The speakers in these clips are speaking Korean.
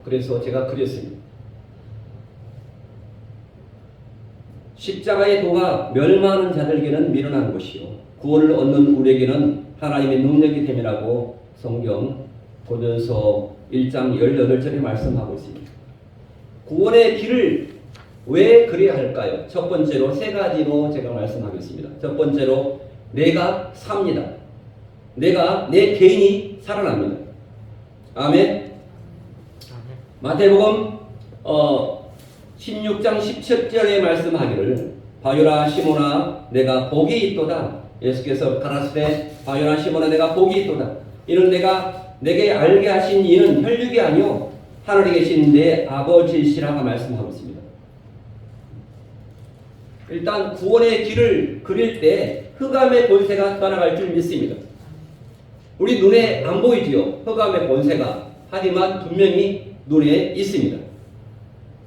그래서 제가 그렸습니다. 십자가의 도가 멸망하는 자들에게는 미련한 것이요 구원을 얻는 우리에게는 하나님의 능력이 됨이라고 성경 고린도서 1장 18절에 말씀하고 있습니다. 구원의 길을 왜 그래야 할까요? 첫 번째로 세 가지로 제가 말씀하겠습니다. 첫 번째로 내가 삽니다. 내 개인이 살아납니다. 아멘. 마태복음 16장 17절에 말씀하기를 바요라 시몬아 내가 복이 있도다. 예수께서 가라사대 바요라 시몬아 내가 복이 있도다. 이는 내가 내게 알게 하신 이는 혈육이 아니요 하늘에 계신 내 아버지시라고 말씀하고 있습니다. 일단 구원의 길을 그릴 때 흑암의 권세가 떠나갈 줄 믿습니다. 우리 눈에 안 보이지요. 흑암의 권세가. 하지만 분명히 눈에 있습니다.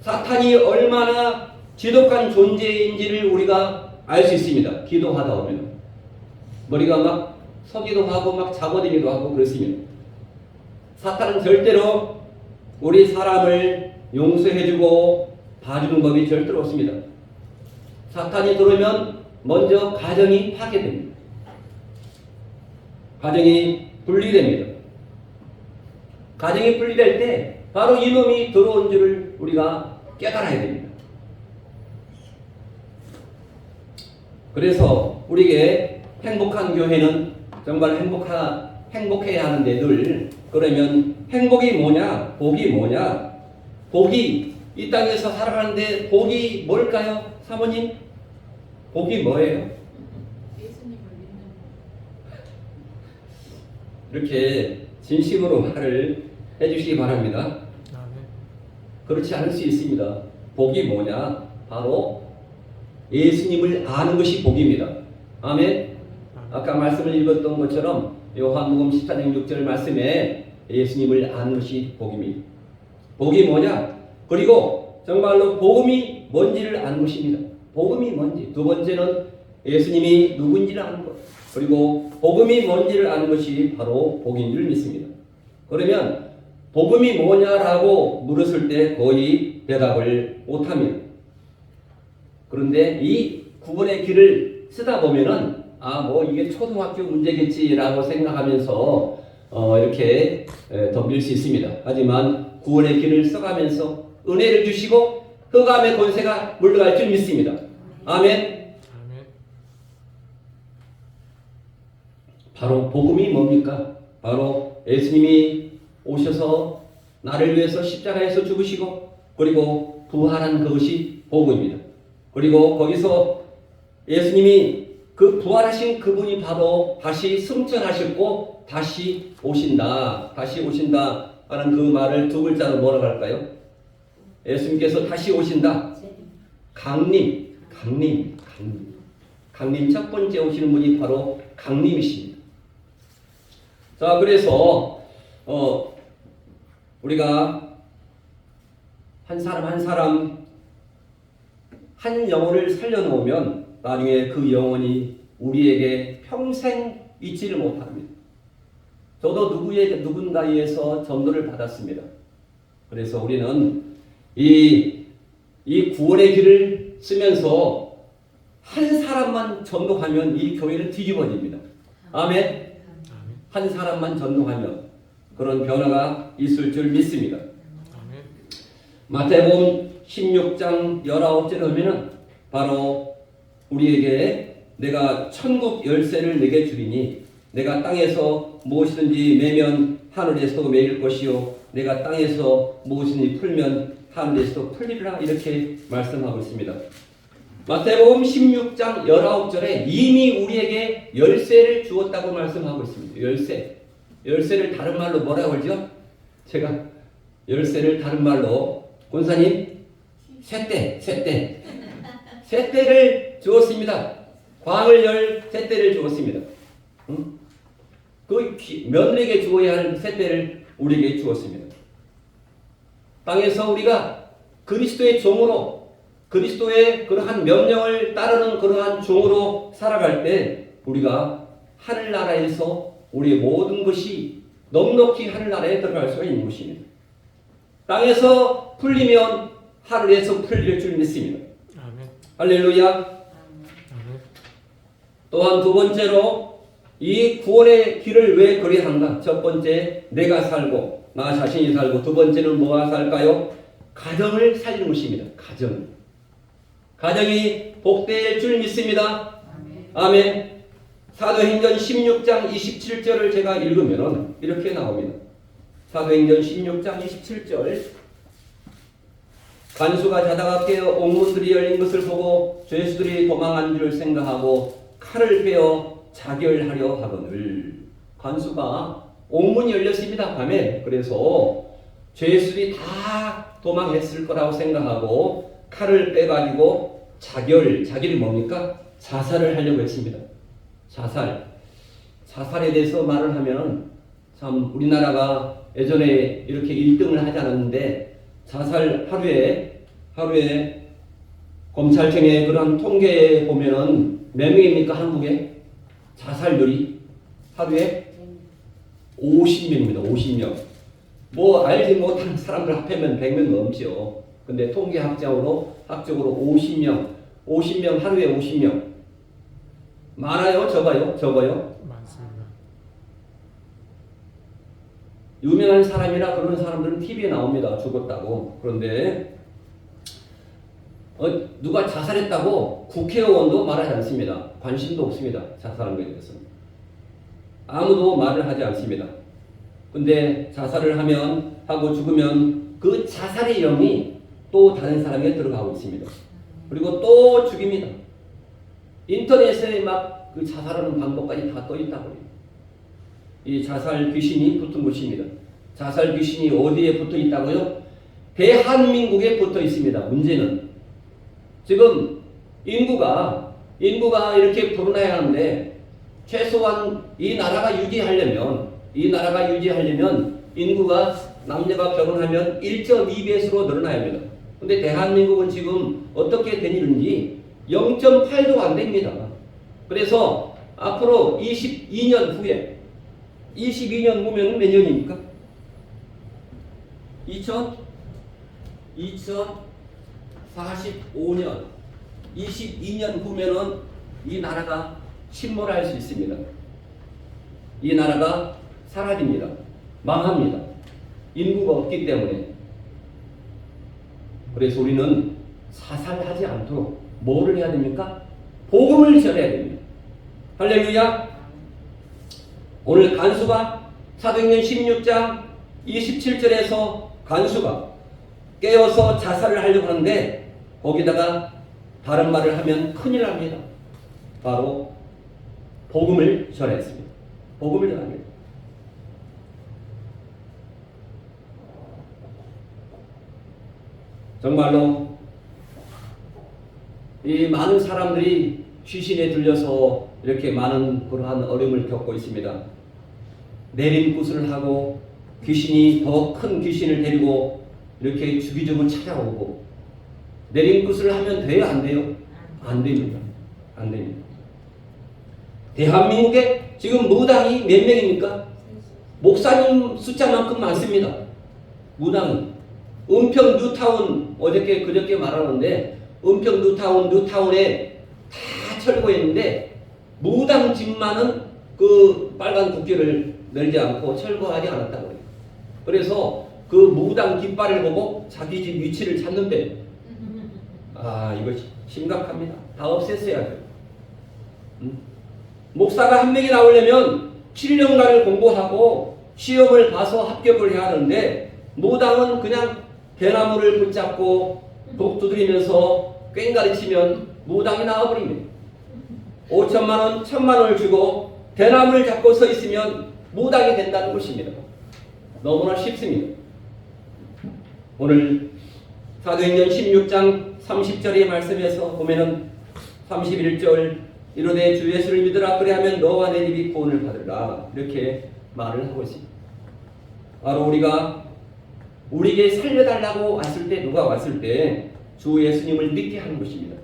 사탄이 얼마나 지독한 존재인지를 우리가 알 수 있습니다. 기도하다 보면 머리가 막 서기도 하고 막 잡아들기도 하고 그렇습니다. 사탄은 절대로 우리 사람을 용서해주고 봐주는 법이 절대로 없습니다. 사탄이 들어오면 먼저 가정이 파괴됩니다. 가정이 분리됩니다. 가정이 분리될 때 바로 이놈이 들어온 줄을 우리가 깨달아야 됩니다. 그래서 우리에게 행복한 교회는 정말 행복해야 하는데 늘 그러면 행복이 뭐냐? 복이 뭐냐? 복이 이 땅에서 살아가는데 복이 뭘까요? 사모님? 복이 뭐예요? 예수님을 믿는 이렇게 진심으로 말을 해주시기 바랍니다. 그렇지 않을 수 있습니다. 복이 뭐냐? 바로 예수님을 아는 것이 복입니다. 아멘. 아까 말씀을 읽었던 것처럼 요한복음 14장 6절 말씀에 예수님을 아는 것이 복입니다. 복이 뭐냐? 그리고 정말로 복음이 뭔지를 아는 것입니다. 복음이 뭔지. 두 번째는 예수님이 누군지를 아는 것. 그리고 복음이 뭔지를 아는 것이 바로 복인 줄 믿습니다. 그러면 복음이 뭐냐라고 물었을 때 거의 대답을 못합니다. 그런데 이 구원의 길을 쓰다 보면은 뭐 이게 초등학교 문제겠지라고 생각하면서 이렇게 덤빌 수 있습니다. 하지만 구원의 길을 써가면서 은혜를 주시고 흑암의 권세가 물러갈 줄 믿습니다. 아멘. 바로 복음이 뭡니까? 바로 예수님이 오셔서 나를 위해서 십자가에서 죽으시고 그리고 부활한 그것이 복음입니다. 그리고 거기서 예수님이 그 부활하신 그분이 바로 다시 승천하셨고 다시 오신다 하는 그 말을 두 글자로 뭐라고 할까요? 예수님께서 다시 오신다. 강림 첫 번째 오시는 분이 바로 강림이십니다. 자, 그래서 우리가 한 사람 한 영혼을 살려놓으면 나중에 그 영혼이 우리에게 평생 잊지를 못합니다. 저도 누군가에서 전도를 받았습니다. 그래서 우리는 이 구원의 길을 쓰면서 한 사람만 전도하면 이 교회는 뒤집어집니다. 아멘. 한 사람만 전도하면 그런 변화가 있을 줄 믿습니다. 마태복음 16장 19절에 보면은 바로 우리에게 내가 천국 열쇠를 내게 주리니 내가 땅에서 무엇이든지 매면 하늘에서도 매일 것이요 내가 땅에서 무엇이든지 풀면 하늘에서도 풀리리라 이렇게 말씀하고 있습니다. 마태복음 16장 19절에 이미 우리에게 열쇠를 주었다고 말씀하고 있습니다. 열쇠를 다른 말로 뭐라고 하죠? 제가 열쇠를 다른 말로 권사님 쇳대를 주었습니다. 광을 열 쇳대를 주었습니다. 그 며느리에게 주어야 할 쇳대를 우리에게 주었습니다. 땅에서 우리가 그리스도의 종으로 그리스도의 그러한 명령을 따르는 그러한 종으로 살아갈 때 우리가 하늘나라에서 우리의 모든 것이 넉넉히 하늘나라에 들어갈 수가 있는 것입니다. 땅에서 풀리면 하늘에서 풀릴 줄 믿습니다. 아멘. 할렐루야. 아멘. 또한 두 번째로 이 구원의 길을 왜 그리한가? 첫 번째, 내가 살고 나 자신이 살고, 두 번째는 뭐가 살까요? 가정을 살리는 것입니다. 가정이 복될 줄 믿습니다. 아멘. 사도행전 16장 27절을 제가 읽으면 이렇게 나옵니다. 사도행전 16장 27절. 간수가 자다가 깨어 옥문들이 열린 것을 보고 죄수들이 도망한 줄 생각하고 칼을 빼어 자결하려 하거늘. 간수가 옥문이 열렸습니다, 밤에. 그래서 죄수들이 다 도망했을 거라고 생각하고 칼을 빼가지고 자결이 뭡니까? 자살을 하려고 했습니다. 자살에 대해서 말을 하면 참 우리나라가 예전에 이렇게 1등을 하지 않았는데, 자살 하루에 검찰청의 그런 통계에 보면은 몇 명입니까? 한국에 자살률이 하루에 50명입니다. 50명. 뭐 알지 못한 사람들 합하면 100명 넘죠. 근데 통계학적으로 50명 하루에 50명. 많아요? 적어요? 많습니다. 유명한 사람이나 그런 사람들은 TV에 나옵니다. 죽었다고. 그런데 누가 자살했다고 국회의원도 말하지 않습니다. 관심도 없습니다. 자살한 것에 대해서. 아무도 말을 하지 않습니다. 근데 자살을 하고 죽으면 그 자살의 영이 또 다른 사람에게 들어가고 있습니다. 그리고 또 죽입니다. 인터넷에 막 그 자살하는 방법까지 다 떠 있다고. 이 자살 귀신이 붙은 곳입니다. 자살 귀신이 어디에 붙어 있다고요? 대한민국에 붙어 있습니다. 문제는 지금 인구가 이렇게 불어나야 하는데, 최소한 이 나라가 유지하려면 인구가 남녀가 결혼하면 1.2배수로 늘어나야 합니다. 근데 대한민국은 지금 어떻게 된 일인지 0.8도 안 됩니다. 그래서 앞으로 22년 후면 몇 년입니까? 2045년 22년 후면은 이 나라가 침몰할 수 있습니다. 이 나라가 사라집니다. 망합니다. 인구가 없기 때문에. 그래서 우리는 자살하지 않도록 뭐를 해야 됩니까? 복음을 전해야 됩니다. 할렐루야. 오늘 간수가 사도행전 16장 27절에서 간수가 깨어서 자살을 하려고 하는데, 거기다가 다른 말을 하면 큰일 납니다. 바로 복음을 전했습니다. 복음을 전합니다. 정말로 이 많은 사람들이 귀신에 들려서 이렇게 많은 그러한 어려움을 겪고 있습니다. 내림굿을 하고 귀신이 더 큰 귀신을 데리고 이렇게 주기적으로 찾아오고, 내림굿을 하면 돼요? 안 돼요? 안 됩니다. 안 됩니다. 대한민국에 지금 무당이 몇 명입니까? 목사님 숫자만큼 많습니다. 무당이. 은평 뉴타운, 그저께 말하는데, 은평 뉴타운에 다 철거했는데, 무당 집만은 그 빨간 국기를 내리지 않고 철거하지 않았다고 해요. 그래서 그 무당 깃발을 보고 자기 집 위치를 찾는데, 이거 심각합니다. 다 없앴어야 돼요. 목사가 한 명이 나오려면 7년간을 공부하고 시험을 봐서 합격을 해야 하는데, 무당은 그냥 대나무를 붙잡고 독 두드리면서 꽹가리치면 무당이 나와버립니다. 5천만 원, 1,000만 원을 주고 대나무를 잡고 서 있으면 무당이 된다는 것입니다. 너무나 쉽습니다. 오늘 사도행전 16장 30절의 말씀에서 보면은 31절, 이르되 주 예수를 믿으라, 그리하면 너와 내 집이 구원을 받으리라, 이렇게 말을 하고 있습니다. 바로 우리에게 살려달라고 누가 왔을 때 주 예수님을 믿게 하는 것입니다.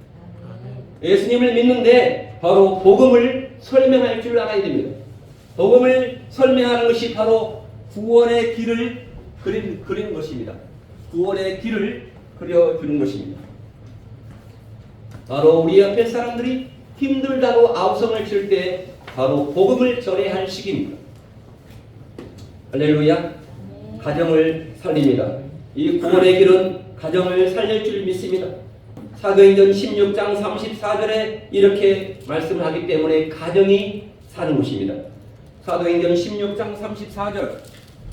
예수님을 믿는데 바로 복음을 설명할 줄 알아야 됩니다. 복음을 설명하는 것이 바로 구원의 길을 그린 것입니다. 구원의 길을 그려주는 것입니다. 바로 우리 옆에 사람들이 힘들다고 아우성을 칠 때 바로 복음을 전해야 할 시기입니다. 할렐루야. 가정을 살립니다. 이 구원의 길은 가정을 살릴 줄 믿습니다. 사도행전 16장 34절에 이렇게 말씀을 하기 때문에 가정이 사는 것입니다. 사도행전 16장 34절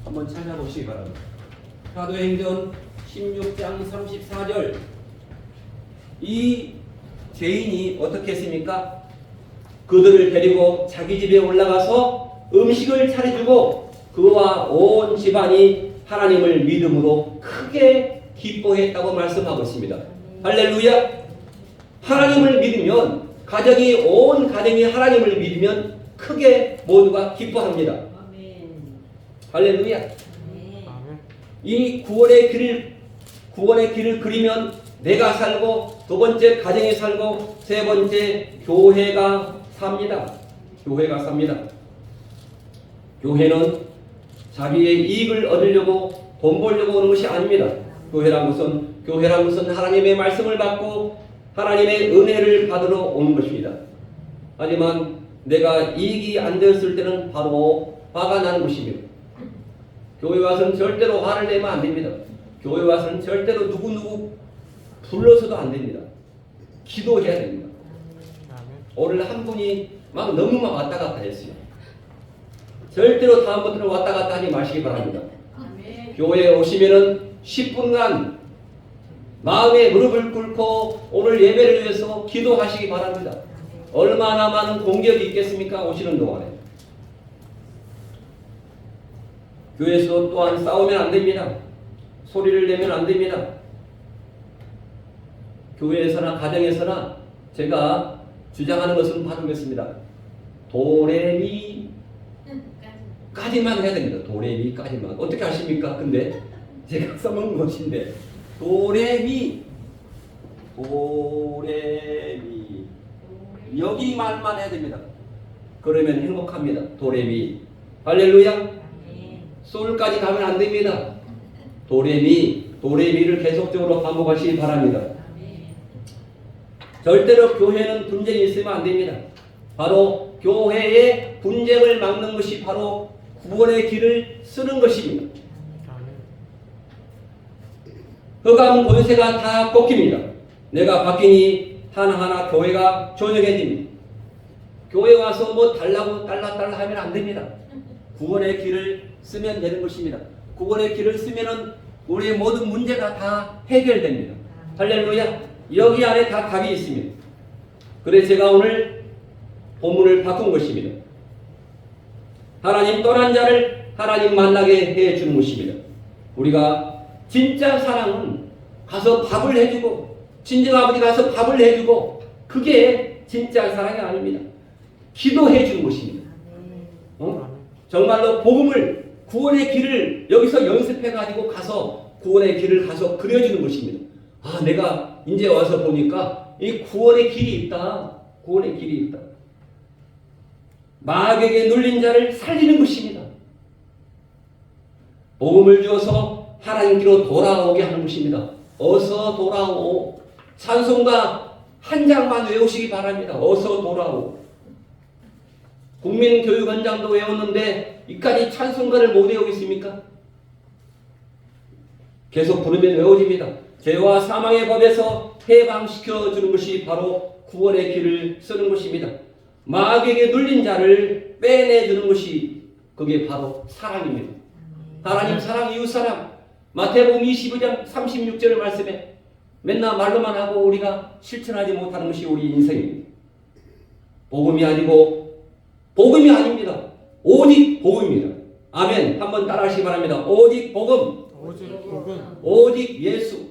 한번 찾아보시기 바랍니다. 사도행전 16장 34절 이 죄인이 어떻게 했습니까? 그들을 데리고 자기 집에 올라가서 음식을 차려주고 그와 온 집안이 하나님을 믿음으로 크게 기뻐했다고 말씀하고 있습니다. 할렐루야. 하나님을 믿으면 온 가정이 하나님을 믿으면 크게 모두가 기뻐합니다. 할렐루야. 이 구원의 길을 그리면 내가 살고 두 번째 가정이 살고 세 번째 교회가 삽니다. 교회가 삽니다. 교회는 자기의 이익을 얻으려고 돈 벌려고 오는 것이 아닙니다. 교회란 것은 하나님의 말씀을 받고 하나님의 은혜를 받으러 오는 것입니다. 하지만 내가 이익이 안 되었을 때는 바로 화가 나는 것입니다. 교회 와서는 절대로 화를 내면 안 됩니다. 교회 와서는 절대로 누구 불러서도 안 됩니다. 기도해야 됩니다. 오늘 한 분이 너무 왔다 갔다 했어요. 절대로 다음부터는 왔다 갔다 하지 마시기 바랍니다. 교회에 오시면은 10분간 마음의 무릎을 꿇고 오늘 예배를 위해서 기도하시기 바랍니다. 얼마나 많은 공격이 있겠습니까? 오시는 동안에. 교회에서 또한 싸우면 안 됩니다. 소리를 내면 안 됩니다. 교회에서나 가정에서나 제가 주장하는 것은 바르겠습니다. 도레미까지만 해야 됩니다. 도레미까지만. 어떻게 하십니까? 근데 제가 써먹은 것인데 도레미 여기 말만 해야 됩니다. 그러면 행복합니다. 도레미. 할렐루야. 솔까지 가면 안 됩니다. 도레미를 계속적으로 반복하시기 바랍니다. 절대로 교회는 분쟁이 있으면 안 됩니다. 바로 교회의 분쟁을 막는 것이 바로 구원의 길을 쓰는 것입니다. 흑암 권세가 다 꺾입니다. 내가 바뀌니 하나하나 교회가 조용해집니다. 교회 와서 달라고 달라 하면 안 됩니다. 구원의 길을 쓰면 되는 것입니다. 구원의 길을 쓰면은 우리의 모든 문제가 다 해결됩니다. 할렐루야. 여기 안에 다 답이 있습니다. 그래서 제가 오늘 본문을 바꾼 것입니다. 하나님 떠난 자를 하나님 만나게 해주는 것입니다. 우리가 진짜 사랑은 가서 밥을 해주고 친정아버지 가서 밥을 해주고 그게 진짜 사랑이 아닙니다. 기도해 주는 것입니다. 정말로 구원의 길을 여기서 연습해가지고 가서 구원의 길을 가서 그려주는 것입니다. 내가 이제 와서 보니까 이 구원의 길이 있다. 구원의 길이 있다. 마귀에게 눌린 자를 살리는 것입니다. 복음을 주어서 하나님께로 돌아오게 하는 것입니다. 어서 돌아오. 찬송가 한 장만 외우시기 바랍니다. 어서 돌아오. 국민교육원장도 외웠는데 이까지 찬송가를 못 외우겠습니까? 계속 부르면 외워집니다. 죄와 사망의 법에서 해방시켜 주는 것이 바로 구원의 길을 쓰는 것입니다. 마귀에게 눌린 자를 빼내주는 것이 그게 바로 사랑입니다. 하나님 사랑, 이웃 사랑. 마태복음 22장 36절 말씀에 맨날 말로만 하고 우리가 실천하지 못하는 것이 우리 인생입니다. 복음이 아닙니다. 오직 복음입니다. 아멘. 한번 따라하시기 바랍니다. 오직 복음. 오직 예수.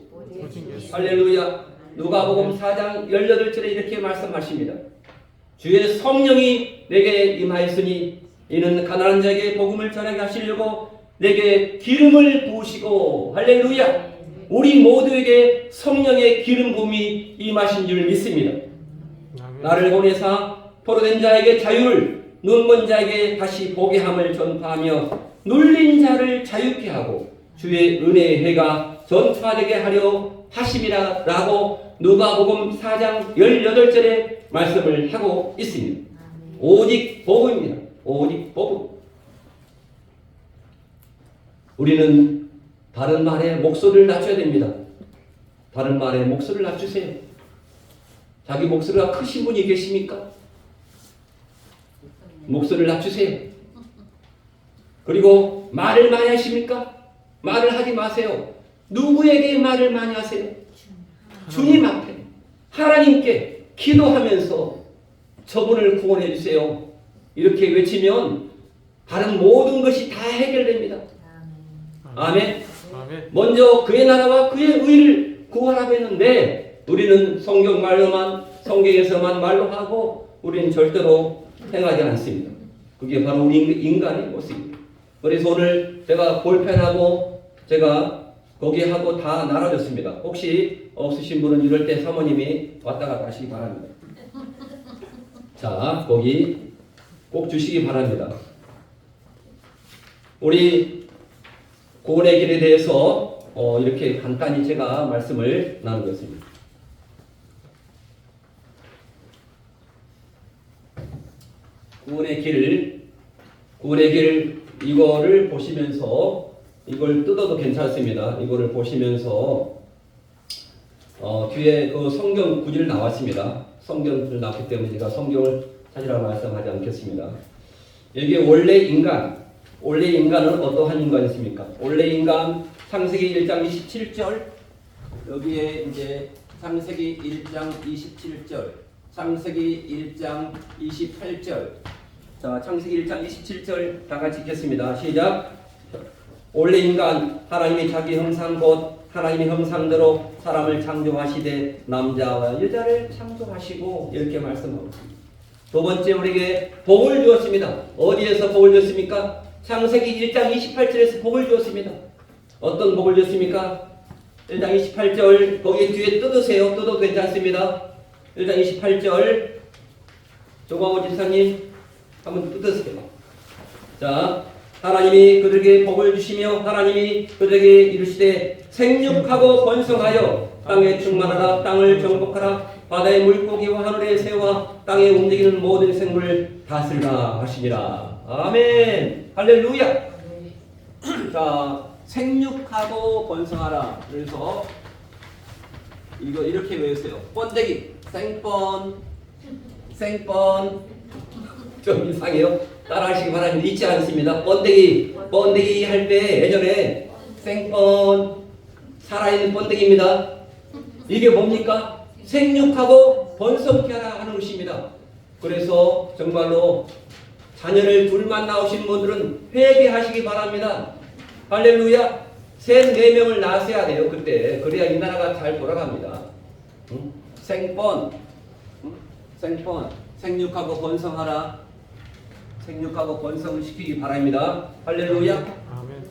할렐루야. 누가복음 4장 18절에 이렇게 말씀하십니다. 주의 성령이 내게 임하였으니 이는 가난한 자에게 복음을 전하게 하시려고 내게 기름을 부으시고. 할렐루야. 우리 모두에게 성령의 기름 부음이 임하신 줄 믿습니다. 나를 보내사 포로된 자에게 자유를, 눈먼 자에게 다시 보게 함을 전파하며 눌린 자를 자유케 하고 주의 은혜의 해가 전파되게 하려 하심이라 라고 누가복음 4장 18절에 말씀을 하고 있습니다. 오직 복음입니다. 오직 복음. 우리는 다른 말에 목소리를 낮춰야 됩니다. 다른 말에 목소리를 낮추세요. 자기 목소리가 크신 분이 계십니까? 목소리를 낮추세요. 그리고 말을 많이 하십니까? 말을 하지 마세요. 누구에게 말을 많이 하세요? 주님 앞에 하나님께 기도하면서 저분을 구원해 주세요. 이렇게 외치면 다른 모든 것이 다 해결됩니다. 아멘. 먼저 그의 나라와 그의 의를 구하라고 했는데 우리는 성경 말로만, 성경에서만 말로 하고 우리는 절대로 행하지 않습니다. 그게 바로 우리 인간의 모습입니다. 그래서 오늘 제가 볼펜하고 제가 거기 하고 다 나눠줬습니다. 혹시 없으신 분은 이럴 때 사모님이 왔다 갔다 하시기 바랍니다. 자, 거기 꼭 주시기 바랍니다. 우리 구원의 길에 대해서 이렇게 간단히 제가 말씀을 나누겠습니다. 구원의 길 이거를 보시면서 이걸 뜯어도 괜찮습니다. 이거를 보시면서 뒤에 그 성경 구절 나왔습니다. 성경 구절 나왔기 때문에 제가 성경을 찾으라고 말씀하지 않겠습니다. 여기 원래 인간은 어떠한 인간이십니까? 원래 인간 창세기 1장 27절 여기에 이제 창세기 1장 27절 창세기 1장 28절 자 창세기 1장 27절 다 같이 읽겠습니다. 시작. 원래 인간 하나님이 자기 형상 곧 하나님의 형상대로 사람을 창조하시되 남자와 여자를 창조하시고 이렇게 말씀하고 있습니다. 두 번째 우리에게 복을 주었습니다. 어디에서 복을 주었습니까? 창세기 1장 28절에서 복을 주었습니다. 어떤 복을 주었습니까? 1장 28절 거기 뒤에 뜯으세요. 뜯어도 괜찮습니다. 1장 28절 조광호 집사님 한번 뜯으세요. 자 하나님이 그들에게 복을 주시며 하나님이 그들에게 이르시되 생육하고 번성하여 땅에 충만하라 땅을 정복하라 바다의 물고기와 하늘의 새와 땅에 움직이는 모든 생물을 다스리라 하시니라. 아멘. 할렐루야. 자 생육하고 번성하라. 그래서 이거 이렇게 외우세요. 번데기 생번 좀 이상해요. 따라하시기 바랍니다. 잊지 않습니다. 번데기 할 때 예전에 생번 살아있는 번데기입니다. 이게 뭡니까? 생육하고 번성케 하라 하는 것입니다. 그래서 정말로 자녀를 둘만 낳으신 분들은 회개하시기 바랍니다. 할렐루야. 셋, 네 명을 낳으셔야 돼요. 그때 그래야 이 나라가 잘 돌아갑니다. 생번 생육하고 번성하라. 생육하고 번성을 시키기 바랍니다. 할렐루야. 아멘.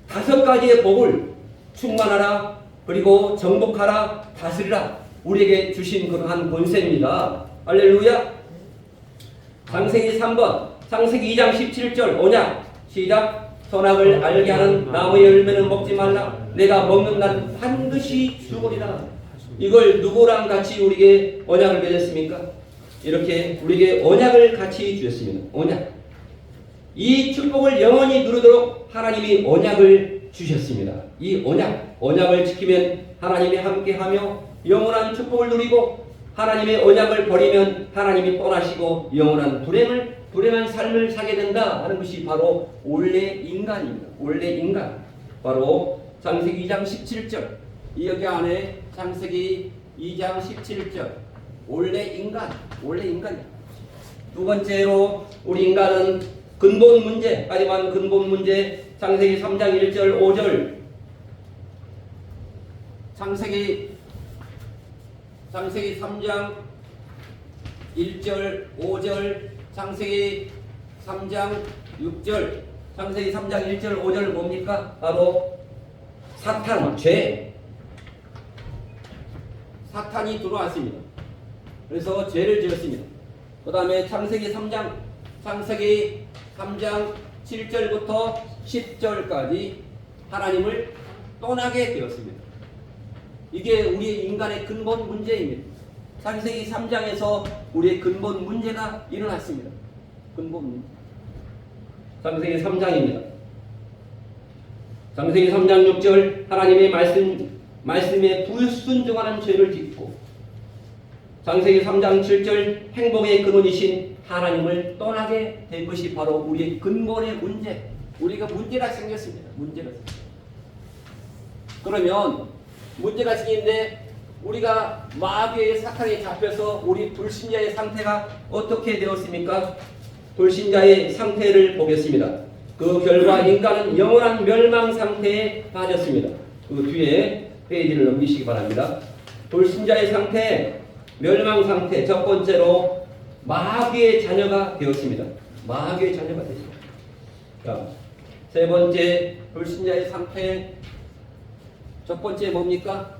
5가지의 복을 충만하라 그리고 정복하라 다스리라 우리에게 주신 그러한 권세입니다. 할렐루야. 창세기 3번 창세기 2장 17절 언약 시작. 선악을 알게 하는 나무의 열매는 먹지 말라. 내가 먹는 날 반드시 죽으리라. 이걸 누구랑 같이 우리에게 언약을 맺었습니까? 이렇게 우리에게 언약을 같이 주셨습니다. 언약. 이 축복을 영원히 누리도록 하나님이 언약을 주셨습니다. 이 언약을 지키면 하나님이 함께하며 영원한 축복을 누리고 하나님의 언약을 버리면 하나님이 떠나시고 영원한 불행한 삶을 사게 된다 하는 것이 바로 원래 인간입니다. 원래 인간. 바로 창세기 2장 17절. 여기 안에 창세기 2장 17절. 원래 인간. 두 번째로 우리 인간은 근본 문제 창세기 3장 1절 5절 창세기 3장 1절 5절 창세기 3장 6절 창세기 3장 1절 5절 뭡니까? 바로 사탄, 죄. 사탄이 들어왔습니다. 그래서 죄를 지었습니다. 그 다음에 창세기 3장 7절부터 10절까지 하나님을 떠나게 되었습니다. 이게 우리 인간의 근본 문제입니다. 창세기 3장에서 우리의 근본 문제가 일어났습니다. 근본 문제. 창세기 3장입니다. 창세기 3장 6절 하나님의 말씀에 불순종하는 죄를 짓고, 창세기 3장 7절 행복의 근원이신 하나님을 떠나게 된 것이 바로 우리의 근본의 문제. 우리가 문제가 생겼습니다. 문제가 생겼습니다. 그러면 문제가 생기는데 우리가 마귀의 사탄에 잡혀서 우리 불신자의 상태가 어떻게 되었습니까? 불신자의 상태를 보겠습니다. 그 결과 인간은 영원한 멸망 상태에 빠졌습니다. 그 뒤에 페이지를 넘기시기 바랍니다. 불신자의 상태, 멸망 상태, 첫 번째로 마귀의 자녀가 되었습니다. 마귀의 자녀가 되었습니다. 자, 세 번째 불신자의 상태, 첫 번째 뭡니까?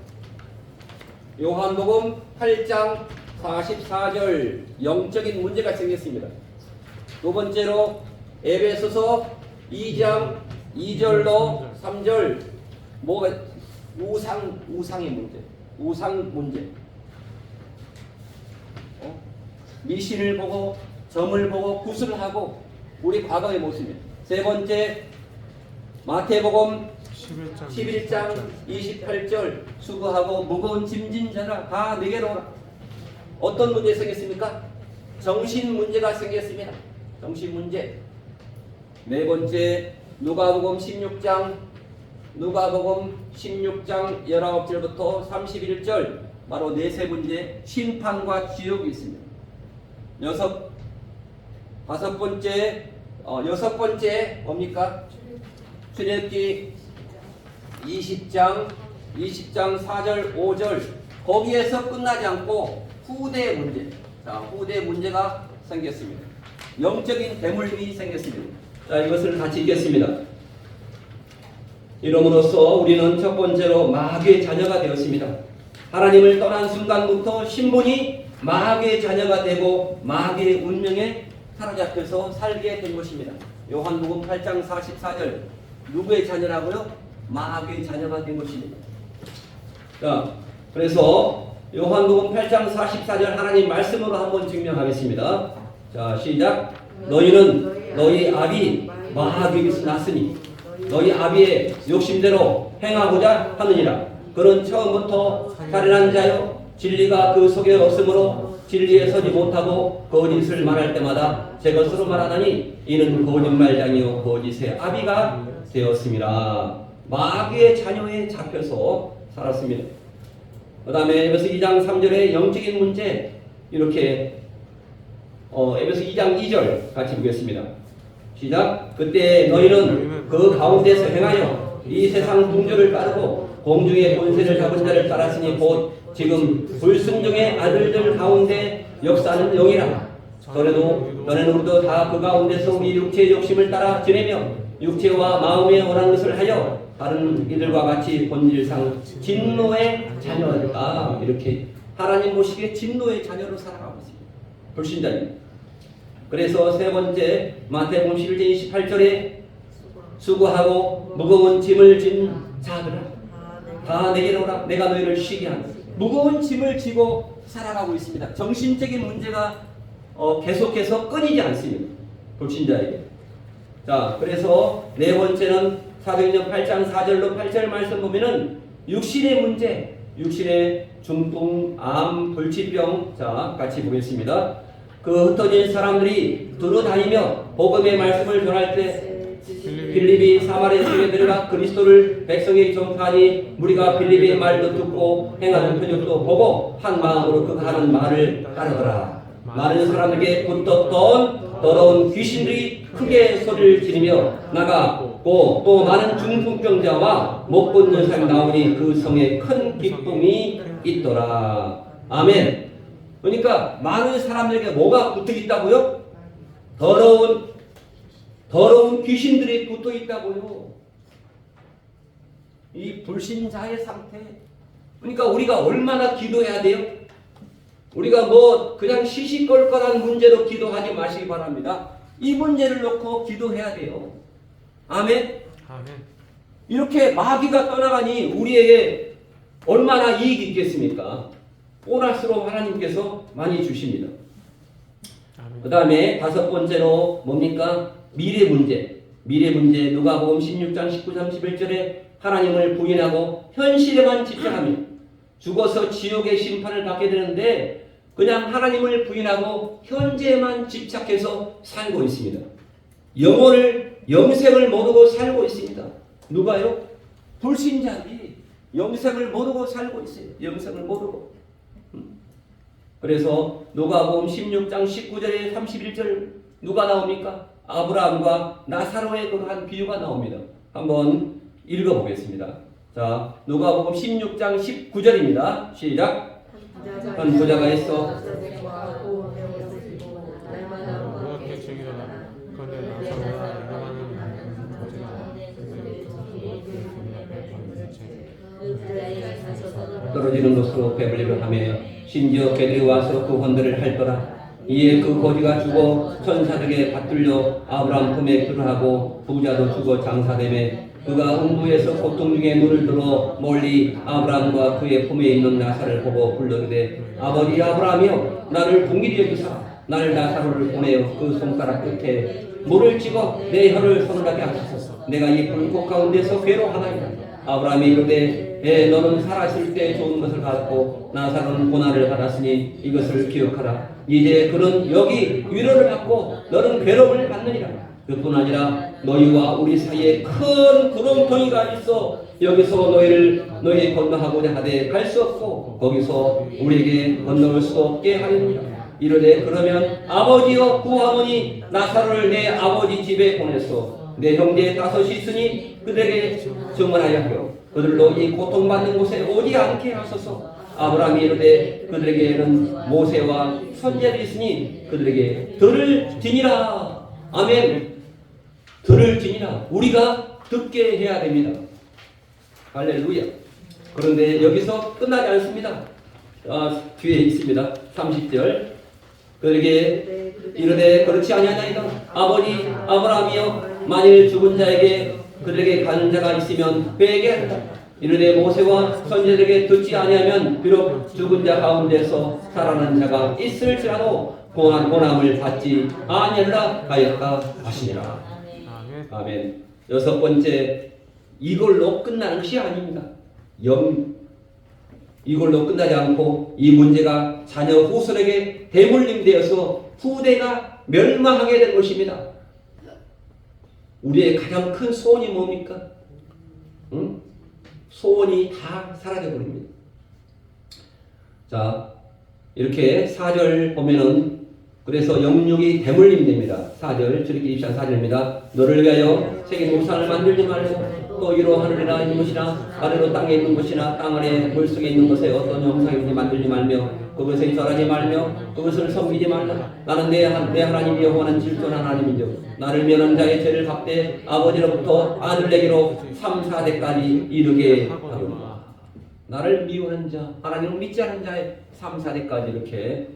요한복음 8장 44절 영적인 문제가 생겼습니다. 두 번째로 에베소서 2장 2절로 3절 뭐가 우상의 문제, 우상 문제. 미신을 보고 점을 보고 굿을 하고 우리 과거의 모습입니다. 세 번째 마태복음 11장 28절 수고하고 무거운 짐진 자라 다 내게로 오라. 어떤 문제 생겼습니까? 정신 문제가 생겼습니다. 정신 문제. 네 번째 누가복음 16장 19절부터 31절 바로 내세 문제, 심판과 지옥이 있습니다. 여섯 번째 뭡니까? 출애굽기 20장 4절 5절 거기에서 끝나지 않고 후대 문제. 자, 후대 문제가 생겼습니다. 영적인 대물림이 생겼습니다. 자, 이것을 같이 읽겠습니다. 이름으로써 우리는 첫 번째로 마귀의 자녀가 되었습니다. 하나님을 떠난 순간부터 신분이 마귀의 자녀가 되고 마귀의 운명에 사로잡혀서 살게 된 것입니다. 요한복음 8장 44절 누구의 자녀라고요? 마귀의 자녀가 된 것입니다. 자, 그래서 요한복음 8장 44절 하나님 말씀으로 한번 증명하겠습니다. 자, 시작. 너희는 너희 아비 마귀에게서 났으니 너희 아비의 욕심대로 행하고자 하느니라. 그는 처음부터 살인한 자요 진리가 그 속에 없으므로 진리에 서지 못하고 거짓을 말할 때마다 제 것으로 말하다니 이는 거짓말장이요 거짓의 아비가 되었습니다. 마귀의 자녀에 잡혀서 살았습니다. 그 다음에 에베소 2장 3절의 영적인 문제 이렇게 에베소 2장 2절 같이 보겠습니다. 시작. 그때 너희는 그 가운데서 행하여 이 세상 풍조를 따르고 공중의 권세를 잡은 자를 따랐으니 곧 지금 불순종의 아들들 가운데 역사하는 영이라. 너네는 우리도 다 그 가운데서 우리 육체의 욕심을 따라 지내며 육체와 마음에 원하는 것을 하여 다른 이들과 같이 본질상 진노의 자녀였다. 이렇게 하나님 보시기에 진노의 자녀로 살아가고 있습니다. 불신자입니다. 그래서 세 번째 마태복음 11장 28절에 수고하고 무거운 짐을 진 자들아 다 내게로 오라. 내가 너희를 쉬게 한다. 무거운 짐을 지고 살아가고 있습니다. 정신적인 문제가 계속해서 끊이지 않습니다. 불신자에게. 자, 그래서 네 번째는 사도행전 8장 4절로 8절 말씀 보면은 육신의 문제, 육신의 중풍, 암, 불치병. 자, 같이 보겠습니다. 그 흩어진 사람들이 두루다니며 복음의 말씀을 전할 때 빌립이 사마리아 지역에 들어가 그리스도를 백성에게 전파하니 무리가 빌립의 말도 듣고 행하는 표적도 보고 한 마음으로 그가 하는 말을 따르더라. 많은 사람에게 붙었던 더러운 귀신들이 크게 소리를 지르며 나가고 또 많은 중풍병자와 못 걷는 사람이 나오니 그 성에 큰 기쁨이 있더라. 아멘. 그러니까 많은 사람들에게 뭐가 붙어 있다고요? 더러운 귀신들이 붙어 있다고요. 이 불신자의 상태. 그러니까 우리가 얼마나 기도해야 돼요? 우리가 뭐 그냥 시시껄껄한 문제로 기도하지 마시기 바랍니다. 이 문제를 놓고 기도해야 돼요. 아멘. 아멘. 이렇게 마귀가 떠나가니 우리에게 얼마나 이익이 있겠습니까? 보너스로 하나님께서 많이 주십니다. 그 다음에 다섯 번째로 뭡니까? 미래 문제. 미래 문제. 누가복음 16장 19, 31절에 하나님을 부인하고 현실에만 집착하며 죽어서 지옥의 심판을 받게 되는데 그냥 하나님을 부인하고 현재에만 집착해서 살고 있습니다. 영생을 모르고 살고 있습니다. 누가요? 불신자들이 영생을 모르고 살고 있어요. 영생을 모르고. 그래서 누가복음 16장 19절에 31절 누가 나옵니까? 아브라함과 나사로의 그러한 비유가 나옵니다. 한번 읽어보겠습니다. 자, 누가복음 16장 19절입니다. 시작. 한 부자가 있어 떨어지는 것으로 배불리려 하며 심지어 개들이 와서 그 헌들을 할더라. 이에 그 거지가 죽어 천사들에게 받들려 아브라함 품에 들어하고 부자도 죽어 장사되매 그가 음부에서 고통 중에 눈을 들어 멀리 아브라함과 그의 품에 있는 나사를 보고 불러르되 아버지 아브라함이여 나를 긍휼히 여기사 나를 나사로를 보내어 그 손가락 끝에 물을 찍어 내 혀를 서늘하게 하소서. 내가 이 불꽃 가운데서 괴로워하나이다. 아브라함이 이르되 너는 살았을 때 좋은 것을 받았고 나사로는 고난을 받았으니 이것을 기억하라. 이제 그는 여기 위로를 받고 너는 괴로움을 받느니라. 그뿐 아니라 너희와 우리 사이에 큰 구렁텅이가 있어 여기서 너희 건너가고자 하되 갈 수 없고 거기서 우리에게 건너올 수 없게 하리니라. 이르되 그러면 아버지여 구하노니 나사로를 내 아버지 집에 보내소. 내 형제 다섯이 있으니 그들에게 증언하여 하여 그들로 이 고통받는 곳에 오지 않게 하소서. 아브라함이 이르되 그들에게는 모세와 선지자들이 있으니 그들에게 들을 지니라. 아멘. 들을 지니라. 우리가 듣게 해야 됩니다. 할렐루야. 그런데 여기서 끝나지 않습니다. 뒤에 있습니다. 30절. 그들에게 이르되 그렇지 아니하나이다. 아버지 아브라함이여 만일 죽은 자에게 그들에게 가는 자가 있으면 그에게 하라. 이르되 모세와 선지자들에게 듣지 아니하면 비록 죽은 자 가운데서 살아난 자가 있을지라도 고난을 받지 아니하리라 하였다 하시니라. 아멘. 여섯 번째, 이걸로 끝나는 것이 아닙니다. 이걸로 끝나지 않고 이 문제가 자녀 후손에게 대물림되어서 후대가 멸망하게 된 것입니다. 우리의 가장 큰 소원이 뭡니까? 소원이 다 사라져 버립니다. 자, 이렇게 4절 보면은 그래서 영육이 대물림됩니다. 4절 출애굽기 24장 4절입니다. 너를 위하여 세계 우상을 만들지 말고 또 위로 하늘이나 있는 것이나 아래로 땅에 있는 것이나 땅 아래 물속에 있는 것에 어떤 형상이든지 만들지 말며 그것에 절하지 말며 그것을 섬기지 말라. 나는 내 하나님 여호와는 질투하는 하나님이죠. 나를 면한 자의 죄를 갚되 아버지로부터 아들에게로 3, 4대까지 이르게 하노라. 나를 미워하는 자, 하나님을 믿지 않은 자의 3, 4대까지 이렇게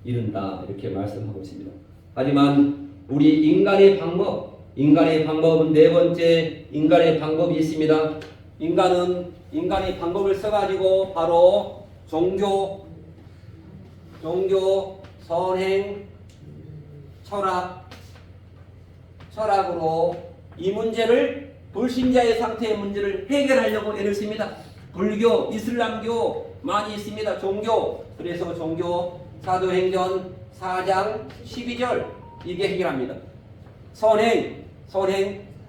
이른다. 이렇게 말씀하고 있습니다. 하지만 우리 인간의 방법은 네 번째 인간의 방법이 있습니다. 인간의 방법을 써가지고 바로 종교, 선행, 철학으로 이 문제를 불신자의 상태의 문제를 해결하려고 애를 씁니다. 불교, 이슬람교 많이 있습니다. 종교. 그래서 종교 사도행전 4장 12절 이게 해결합니다. 선행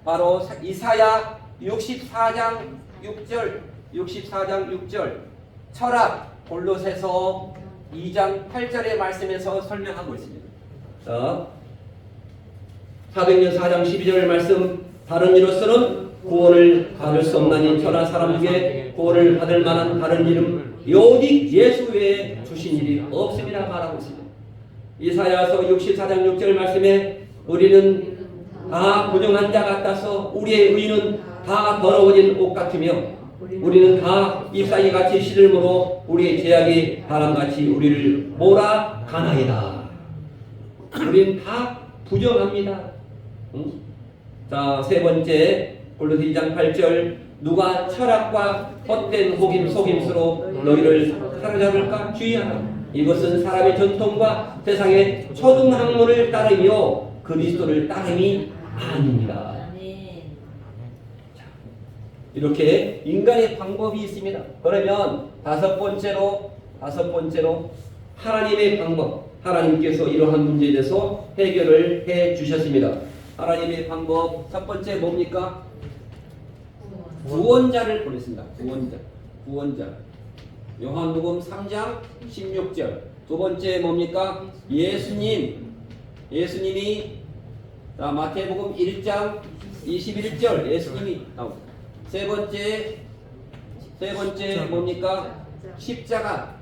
바로 이사야 64장 6절 철학 골로새서 2장 8절의 말씀에서 설명하고 있습니다. 자, 사도행전 4장 12절 말씀 다른 이로서는 구원을 받을 수 없나니 천하 사람 중에 구원을 받을 만한 다른 이름 오직 예수 외에 주신 일이 없음이라 말하고 있습니다. 이사야서 64장 6절 말씀에 우리는 다 부정한 자 같아서 우리의 의는 다 더러워진 옷 같으며 우리는 다 잎사귀 같이 시들므로 우리의 죄악이 바람같이 우리를 몰아가나이다. 우리는 다 부정합니다. 자, 세 번째 골로새 2장 8절 누가 철학과 헛된 속임수로 너희를 사로잡을까 주의하라. 이것은 사람의 전통과 세상의 초등학문을 따르며 그리스도를 따름이 아닙니다. 이렇게 인간의 방법이 있습니다. 그러면 다섯 번째로 하나님의 방법. 하나님께서 이러한 문제에 대해서 해결을 해 주셨습니다. 하나님의 방법 첫 번째 뭡니까? 구원자를 보냈습니다. 구원자. 요한복음 3장 16절. 두 번째 뭡니까? 예수님이 마태복음 1장 21절 예수님이 나옵니다. 세 번째 뭡니까? 십자가에서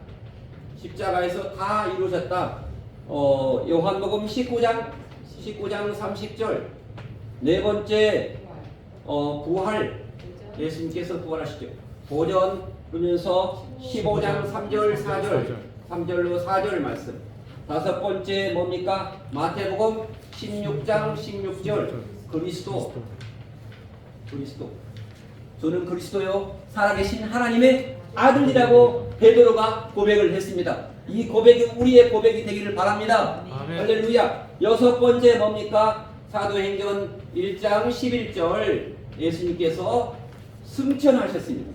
다 이루어졌다. 요한복음 19장 30절. 네 번째 부활. 예수님께서 부활하시죠. 보전 그러면서 15장 3절 4절 3절로 4절 말씀. 다섯 번째 뭡니까? 마태복음 16장 16절 그리스도. 저는 그리스도요 살아계신 하나님의 아들이라고 베드로가 고백을 했습니다. 이 고백이 우리의 고백이 되기를 바랍니다. 아멘. 할렐루야. 여섯 번째 뭡니까? 사도행전 1장 11절 예수님께서 승천하셨습니다.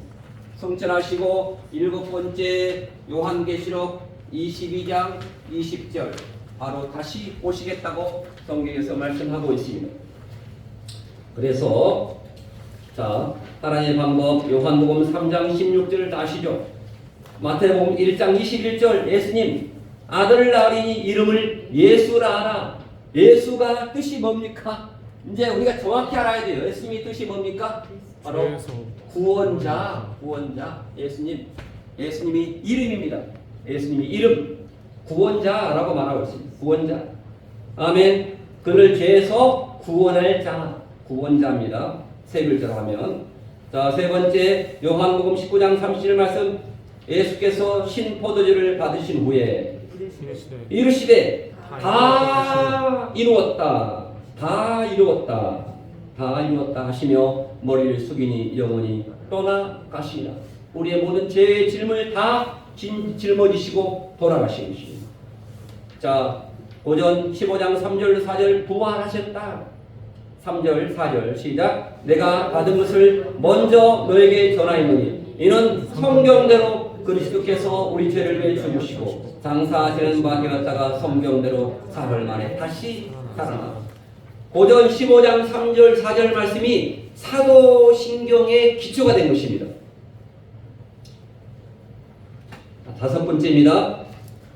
승천하시고 일곱 번째 요한계시록 22장 20절 바로 다시 오시겠다고 성경에서 말씀하고 있습니다. 그래서 하나님의 방법 요한복음 3장 16절 아시죠? 마태복음 1장 21절 예수님 아들을 낳으리니 이름을 예수라 하라. 예수가 뜻이 뭡니까? 이제 우리가 정확히 알아야 돼요. 예수님의 뜻이 뭡니까? 바로 구원자. 예수님이 이름입니다. 예수님이 이름 구원자라고 말하고 있습니다. 구원자. 아멘. 그를 죄에서 구원할 자 구원자입니다. 세 글자로 하면 세 번째 요한복음 19장 30절 말씀 예수께서 신포도주를 받으신 후에 이르시되 다 이루었다 하시며 머리를 숙이니 영원히 떠나가시니라. 우리의 모든 죄의 질문을 다 짊어지시고 돌아가신 것입니다. 고전 15장 3절 4절 부활하셨다. 3절 4절 시작. 내가 받은 것을 먼저 너에게 전하였노니 이는 성경대로 그리스도께서 우리 죄를 위해 죽으시고 장사하시는 바 되었다가 성경대로 사흘 만에 다시 살아나. 고전 15장 3절 4절 말씀이 사도신경의 기초가 된 것입니다. 다섯 번째입니다.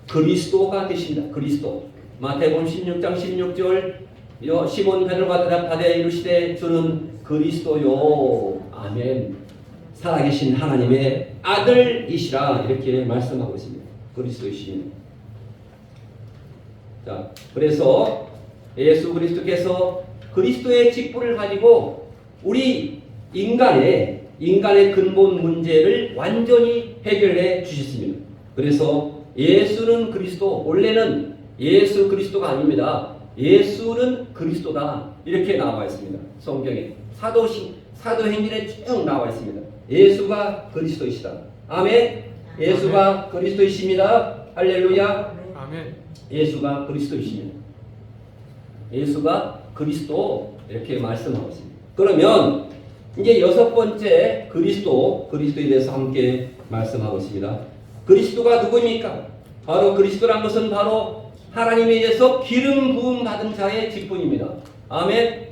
그리스도가 되십니다. 그리스도. 마태복음 16장 16절 시몬 베드로가 대답하되 이르시되 주는 그리스도요. 아멘. 살아계신 하나님의 아들이시라 이렇게 말씀하고 있습니다. 그리스도이십니다. 그래서 예수 그리스도께서 그리스도의 직분을 가지고 우리 인간의 근본 문제를 완전히 해결해 주셨습니다. 그래서 예수는 그리스도, 원래는 예수 그리스도가 아닙니다. 예수는 그리스도다 이렇게 나와 있습니다. 성경에 사도행전에 쭉 나와 있습니다. 예수가 그리스도이시다. 아멘. 예수가 그리스도이십니다. 할렐루야. 아멘. 예수가 그리스도이십니다. 예수가 그리스도 이렇게 말씀하고 있습니다. 그러면 이제 여섯 번째 그리스도에 대해서 함께 말씀하고 있습니다. 그리스도가 누구입니까? 바로 그리스도란 것은 바로 하나님에 의해서 기름 부음 받은 자의 직분입니다. 아멘.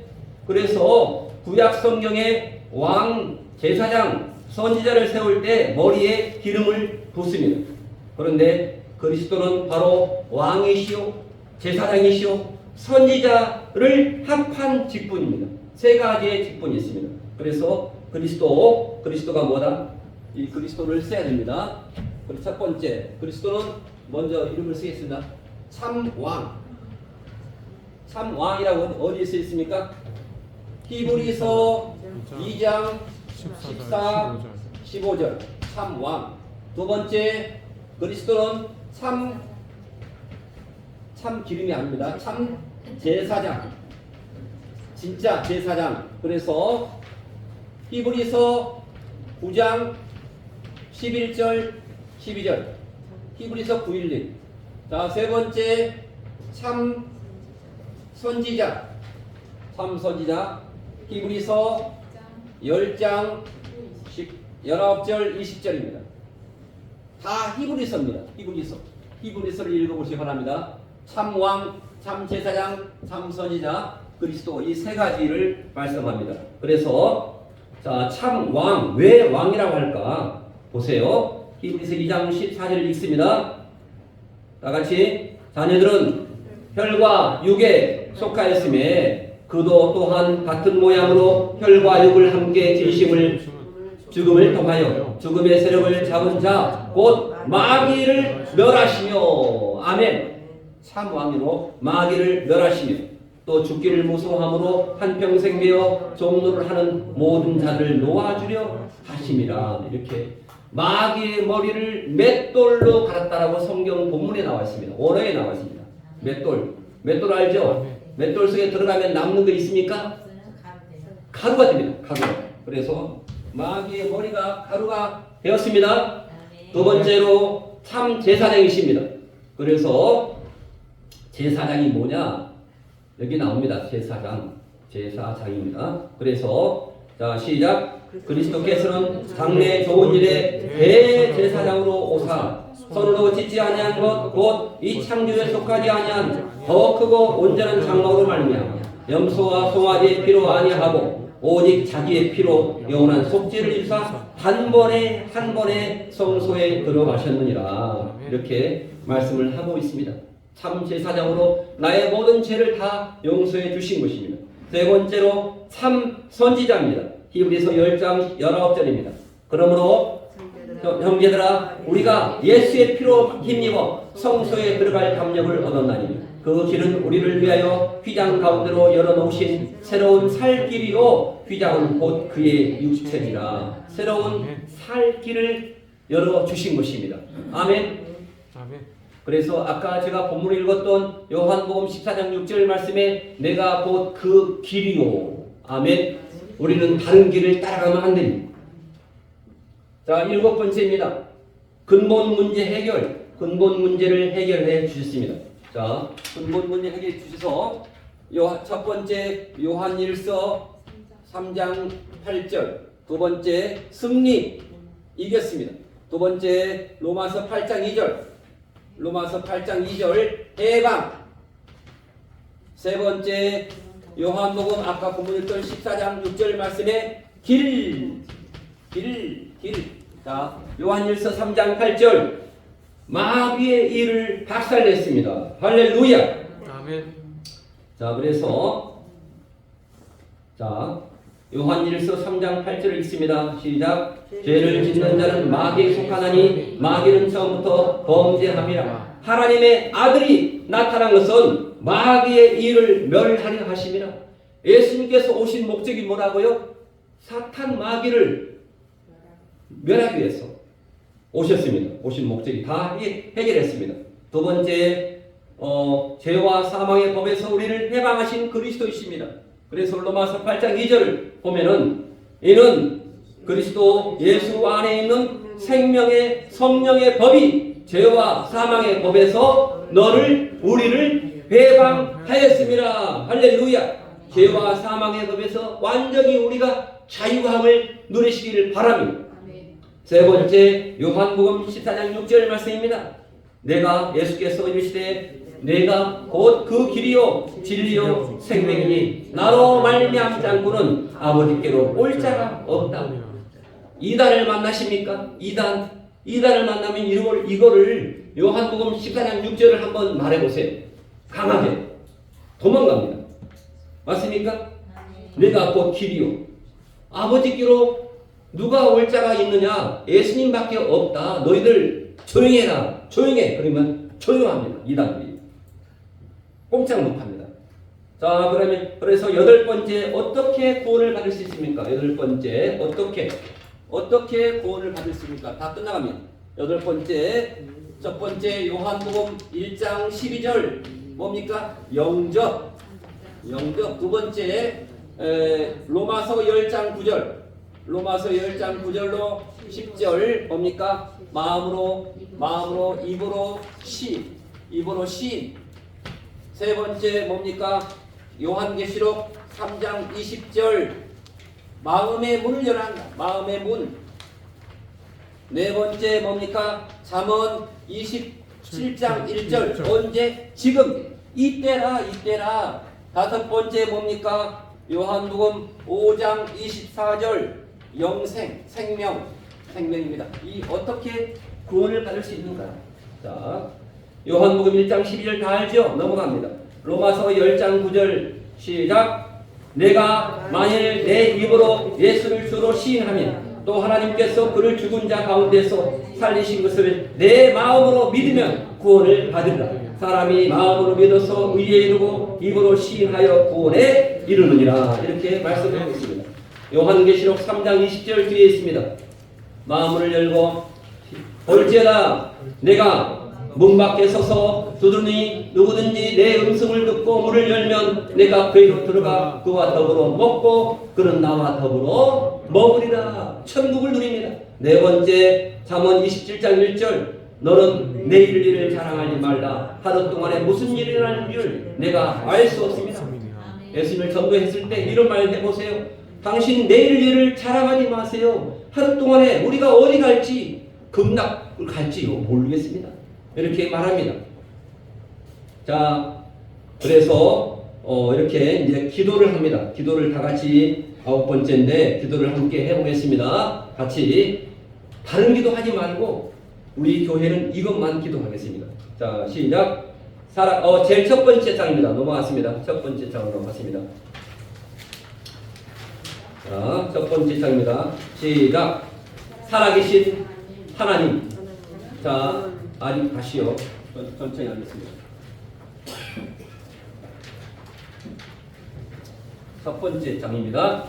그래서 구약 성경에 왕, 제사장, 선지자를 세울 때 머리에 기름을 붓습니다. 그런데 그리스도는 바로 왕이시오, 제사장이시오, 선지자를 합한 직분입니다. 세 가지의 직분이 있습니다. 그래서 그리스도가 뭐다? 이 그리스도를 써야 됩니다. 그리고 첫 번째, 그리스도는 먼저 이름을 쓰겠습니다. 참왕이라고 어디에 써 있습니까? 히브리서 2장 14, 15절 참왕. 두 번째, 그리스도는 참 기름이 아닙니다. 참 제사장, 진짜 제사장. 그래서 히브리서 9장 11절 12절. 히브리서 9:1. 자, 세 번째 참 선지자. 참 선지자. 히브리서 10장 19절 20절입니다. 다 히브리서입니다. 히브리서를 읽어보시기 바랍니다. 참왕, 참제사장, 참선지자, 그리스도 이 세 가지를 말씀합니다. 그래서 자, 참왕, 왜 왕이라고 할까? 보세요. 히브리서 2장 14절 읽습니다. 다 같이 자녀들은 혈과 육에 속하였음에 그도 또한 같은 모양으로 혈과 육을 함께 죽음을 통하여 죽음의 세력을 잡은 자 곧 마귀를 멸하시며 아멘. 참 왕으로 마귀를 멸하시며 또 죽기를 무서워함으로 한평생 매어 종노를 하는 모든 자를 놓아주려 하심이라. 이렇게 마귀의 머리를 맷돌로 갈았다라고 성경 본문에 나와 있습니다. 원어에 나와 있습니다. 맷돌 알죠? 맷돌 속에 들어가면 남는 거 있습니까? 가루가 됩니다. 가루. 그래서 마귀의 머리가 가루가 되었습니다. 두 번째로 참 제사장이십니다. 그래서 제사장이 뭐냐? 여기 나옵니다. 제사장입니다. 그래서 자, 시작. 그리스도께서는 장래 좋은 일에 대제사장으로 오사 손으로 짓지 아니한 것 곧 이 창조에 속하지 아니한 더 크고 온전한 장막으로 말미암아 염소와 송아지의 피로 아니하고 오직 자기의 피로 영원한 속죄를 이루사 한 번에 성소에 들어가셨느니라. 이렇게 말씀을 하고 있습니다. 참 제사장으로 나의 모든 죄를 다 용서해 주신 것입니다. 세 번째로 참 선지자입니다. 히브리서 10장 19절입니다. 그러므로 형제들아 우리가 예수의 피로 힘입어 성소에 들어갈 담력을 얻었나니 그 길은 우리를 위하여 휘장 가운데로 열어놓으신 새로운 살 길이요 휘장은 곧 그의 육체니라. 새로운 살 길을 열어주신 것입니다. 아멘. 그래서 아까 제가 본문을 읽었던 요한복음 14장 6절 말씀에 내가 곧 그 길이요. 아멘. 우리는 다른 길을 따라가면 안 됩니다. 자, 일곱 번째입니다. 근본 문제를 해결해 주셨습니다. 자, 근본 문제 해결해 주셔서 첫 번째 요한일서 3장 8절, 두 번째 승리 이겼습니다. 두 번째 로마서 8장 2절 해방. 세 번째 요한복음 아까 본문했던 14장 6절 말씀에 길. 자, 요한일서 3장 8절 마귀의 일을 박살냈습니다. 할렐루야. 아멘. 자, 그래서 자, 요한일서 3장 8절을 읽습니다. 시작. 죄를 짓는 자는 마귀에 속하나니 마귀는 처음부터 범죄함이라. 하나님의 아들이 나타난 것은 마귀의 일을 멸하려 하심이라. 예수님께서 오신 목적이 뭐라고요? 사탄 마귀를 멸하기 위해서 오셨습니다. 오신 목적이 다 해결했습니다. 두 번째, 죄와 사망의 법에서 우리를 해방하신 그리스도이십니다. 그래서 로마서 8장 2절을 보면은 이는 그리스도 예수 안에 있는 생명의 성령의 법이 죄와 사망의 법에서 우리를 해방하였습니다. 할렐루야. 죄와 사망의 법에서 완전히 우리가 자유함을 누리시기를 바랍니다. 세 번째 요한복음 14장 6절 말씀입니다. 예수께서 이르시되 내가 곧 그 길이요 진리요 생명이니 나로 말미암지 않고는 아버지께로 올 자가 없다. 이단을 만나십니까? 이단을 만나면 이거를 요한복음 14장 6절을 한번 말해보세요. 강하게 도망갑니다. 맞습니까? 내가 곧 길이요 아버지께로 누가 올 자가 있느냐? 예수님밖에 없다. 너희들 조용해라. 조용해. 그러면 조용합니다. 이단들이 꼼짝 못합니다. 자, 그래서 여덟 번째 어떻게 구원을 받을 수 있습니까? 여덟 번째 어떻게 구원을 받을 수 있습니까? 다 끝나갑니다. 여덟 번째, 첫 번째 요한복음 1장 12절 뭡니까? 영접. 두 번째 로마서 10장 9절. 로마서 10장 9절로 10절 뭡니까? 마음으로 입으로 시. 세 번째 뭡니까? 요한계시록 3장 20절 마음의 문을 열한다. 마음의 문. 네 번째 뭡니까? 잠언 27장 1절 언제? 지금. 이때라. 다섯 번째 뭡니까? 요한복음 5장 24절 생명입니다. 이 어떻게 구원을 받을 수 있는가? 자, 요한복음 1장 12절 다 알죠? 넘어갑니다. 로마서 10장 9절 시작. 내가 만일 내 입으로 예수를 주로 시인하면 또 하나님께서 그를 죽은 자 가운데서 살리신 것을 내 마음으로 믿으면 구원을 받으리라. 사람이 마음으로 믿어서 의에 이르고 입으로 시인하여 구원에 이르느니라. 이렇게 말씀하고 있습니다. 요한계시록 3장 20절 뒤에 있습니다. 마음을 열고 볼지어다 내가 문 밖에 서서 두드리니 누구든지 내 음성을 듣고 문을 열면 내가 그에게로 들어가 그와 더불어 먹고 그는 나와 더불어 먹으리라. 천국을 누립니다. 네 번째 잠언 27장 1절 너는 내일 일을 자랑하지 말라. 하루 동안에 무슨 일이 일어날 줄 내가 알 수 없습니다. 예수님을 전도했을 때 이런 말 해보세요. 당신 내일 일을 자랑하지 마세요. 하루 동안에 우리가 어디 갈지 극락을 갈지요 모르겠습니다. 이렇게 말합니다. 자, 그래서 이렇게 이제 기도를 합니다. 기도를 다 같이 9번째인데 기도를 함께 해보겠습니다. 같이 다른 기도하지 말고 우리 교회는 이것만 기도하겠습니다. 자, 시작. 제일 첫 번째 장입니다. 넘어갔습니다. 첫 번째 장으로 넘어갔습니다. 자, 첫 번째 장입니다. 시작. 살아계신 하나님. 자, 아직 다시요. 천천히 하겠습니다. 첫 번째 장입니다.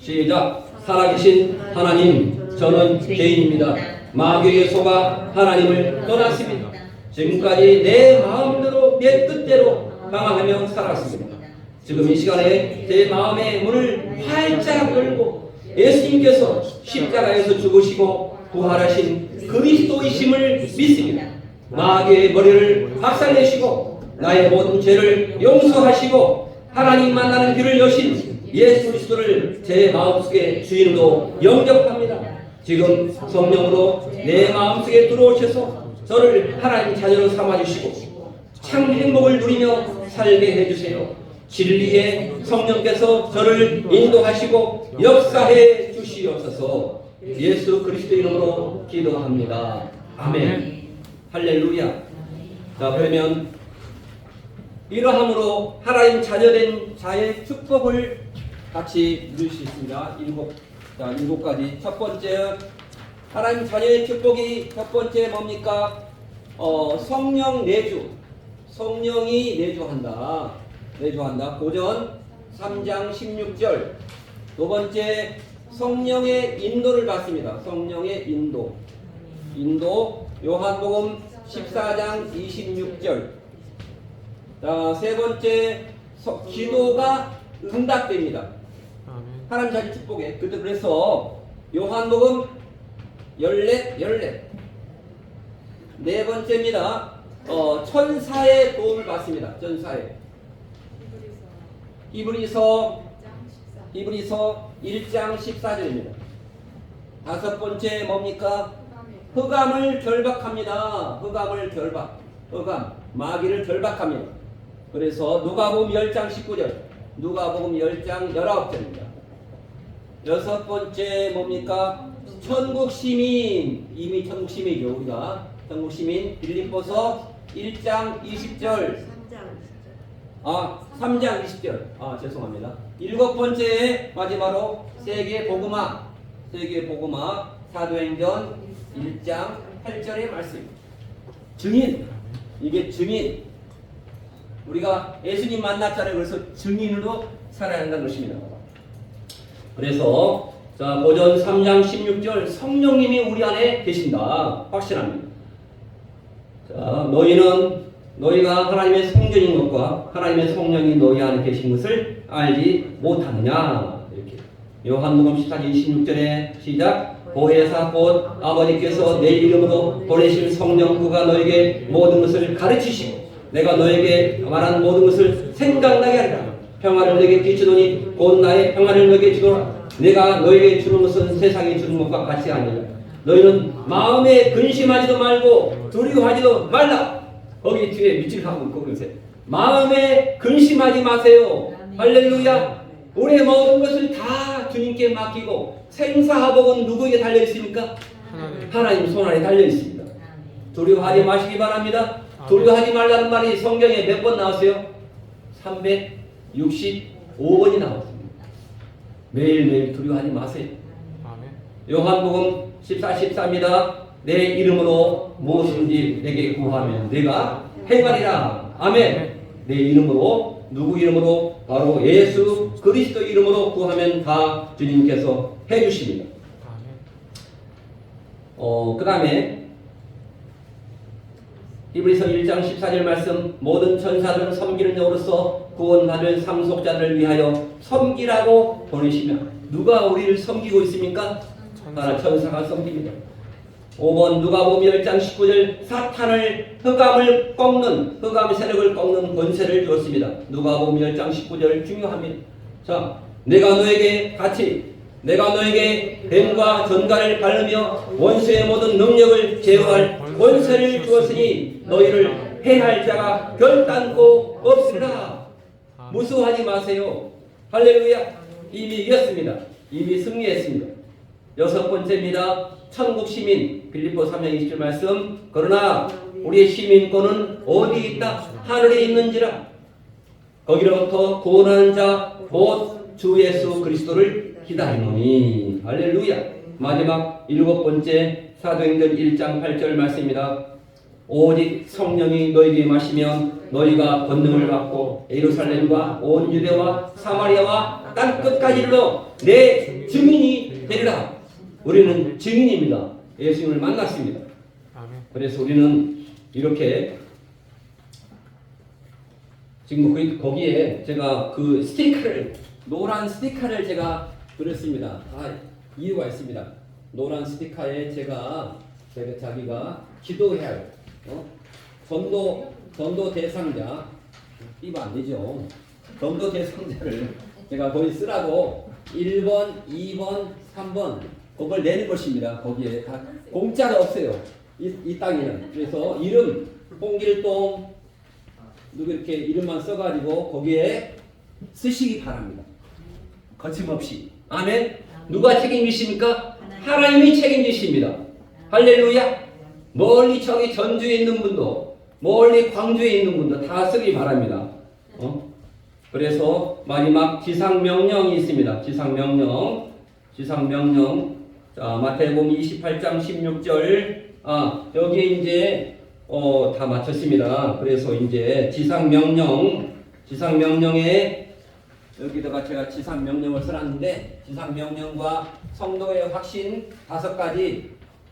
시작. 살아계신 하나님, 저는 죄인입니다. 마귀에 속아 하나님을 떠났습니다. 지금까지 내 마음대로 내 뜻대로 방황하며 살았습니다. 지금 이 시간에 제 마음의 문을 활짝 열고 예수님께서 십자가에서 죽으시고 부활하신 그리스도이심을 믿습니다. 마귀의 머리를 박살내시고 나의 모든 죄를 용서하시고 하나님 만나는 길을 여신 예수 그리스도를 제 마음속에 주인으로 영접합니다. 지금 성령으로 내 마음속에 들어오셔서 저를 하나님 자녀로 삼아주시고 참 행복을 누리며 살게 해주세요. 진리의 성령께서 저를 인도하시고 역사해 주시옵소서. 예수 그리스도 이름으로 기도합니다. 아멘. 할렐루야. 자, 그러면 이러함으로 하나님 자녀된 자의 축복을 같이 누릴 수 있습니다. 일곱 가지. 첫 번째, 하나님 자녀의 축복이 첫 번째 뭡니까? 성령 내주. 성령이 내주한다. 고전 3장 16절. 두 번째, 성령의 인도를 받습니다. 성령의 인도. 요한복음 14장 26절. 자, 세 번째, 기도가 응답됩니다. 하나님 자녀 축복에. 그래서 요한복음 14. 네 번째입니다. 천사의 도움을 받습니다. 천사의. 히브리서 1장 14절입니다. 다섯 번째 뭡니까? 흑암을 결박합니다. 흑암. 마귀를 결박합니다. 그래서 누가복음 10장 19절. 누가복음 10장 19절입니다. 여섯 번째 뭡니까? 천국 시민. 이미 천국 시민이죠. 우리가 천국 시민. 빌립보서 1장 20절. 3장 20절. 죄송합니다. 일곱 번째 마지막으로 세계 복음화. 사도행전 1장 8절의 말씀. 증인. 이게 증인. 우리가 예수님 만났잖아요. 그래서 증인으로 살아야 한다는 것입니다. 그래서 자, 고전 3장 16절 성령님이 우리 안에 계신다. 확신합니다. 자, 너희가 하나님의 성전인 것과 하나님의 성령이 너희 안에 계신 것을 알지 못하느냐. 이렇게. 요한복음 14장 26절에 시작. 보혜사 곧 아버지께서 내 이름으로 보내실 성령 그가 너에게 모든 것을 가르치시고 내가 너에게 말한 모든 것을 생각나게 하리라. 평화를 너에게 끼치노니 곧 나의 평화를 너에게 주노라. 내가 너에게 주는 것은 세상이 주는 것과 같이 아니라. 너희는 마음에 근심하지도 말고 두려워하지도 말라. 거기 뒤에 밑줄 한번 그으세요. 마음에 근심하지 마세요. 할렐루야. 우리의 모든 것을 다 주님께 맡기고 생사하복은 누구에게 달려 있습니까? 하나님 손 안에 달려 있습니다. 두려워하지 마시기 바랍니다. 두려워하지 말라는 말이 성경에 몇 번 나왔어요? 365번이 나왔습니다. 매일매일 두려워하지 마세요. 요한복음 14:14입니다. 내 이름으로 무엇인지 내게 구하면 내가 행하리라. 아멘. 내 이름으로, 누구 이름으로? 바로 예수 그리스도 이름으로 구하면 다 주님께서 해주십니다. 그 다음에 히브리서 1장 14절 말씀, 모든 천사들은 섬기는 자로서 구원받을 상속자들을 위하여 섬기라고 보내시며, 누가 우리를 섬기고 있습니까? 하나 천사가 섬깁니다. 5번 누가복음 10장 19절, 사탄을 흑암을 꺾는, 흑암 세력을 꺾는 권세를 주었습니다. 누가복음 10장 19절 중요합니다. 자, 내가 너에게 뱀과 전갈을 바르며 원수의 모든 능력을 제어할 권세를 주었으니 너희를 해할 자가 결단코 없으리라. 무서워하지 마세요. 할렐루야. 이미 이겼습니다. 이미 승리했습니다. 여섯 번째입니다. 천국 시민, 빌립보 3장 20절 말씀. 그러나 우리의 시민권은 어디 있다? 하늘에 있는지라. 거기로부터 구원하는 자 곧 주 예수 그리스도를 기다리노니. 할렐루야. 마지막 일곱 번째 사도행전 1장 8절 말씀입니다. 오직 성령이 너희에게 임하시면 너희가 권능을 받고 예루살렘과 온 유대와 사마리아와 땅 끝까지 이르러 내 증인이 되리라. 우리는 증인입니다. 예수님을 만났습니다. 그래서 우리는 이렇게 지금 거기에 제가 그 스티커를, 노란 스티커를 제가 그렸습니다. 이유가 있습니다. 노란 스티커에 제가 자기가 기도해야 해요. 전도 대상자, 이거 안 되죠. 전도 대상자를 제가 거기 쓰라고 1번, 2번, 3번 그걸 내는 것입니다. 거기에 다 공짜가 없어요. 이 땅에는. 그래서 이름, 홍길동 누구 이렇게 이름만 써가지고 거기에 쓰시기 바랍니다. 거침없이. 아멘. 누가 책임지십니까? 하나님이 책임지십니다. 할렐루야. 멀리 저기 전주에 있는 분도, 멀리 광주에 있는 분도 다 쓰기 바랍니다. 그래서 마지막 지상명령이 있습니다. 지상명령. 자, 마태복음 28장 16절. 여기에 이제 다 마쳤습니다. 그래서 이제 지상명령에 여기다가 제가 지상명령을 써놨는데, 지상명령과 성도의 확신 5가지,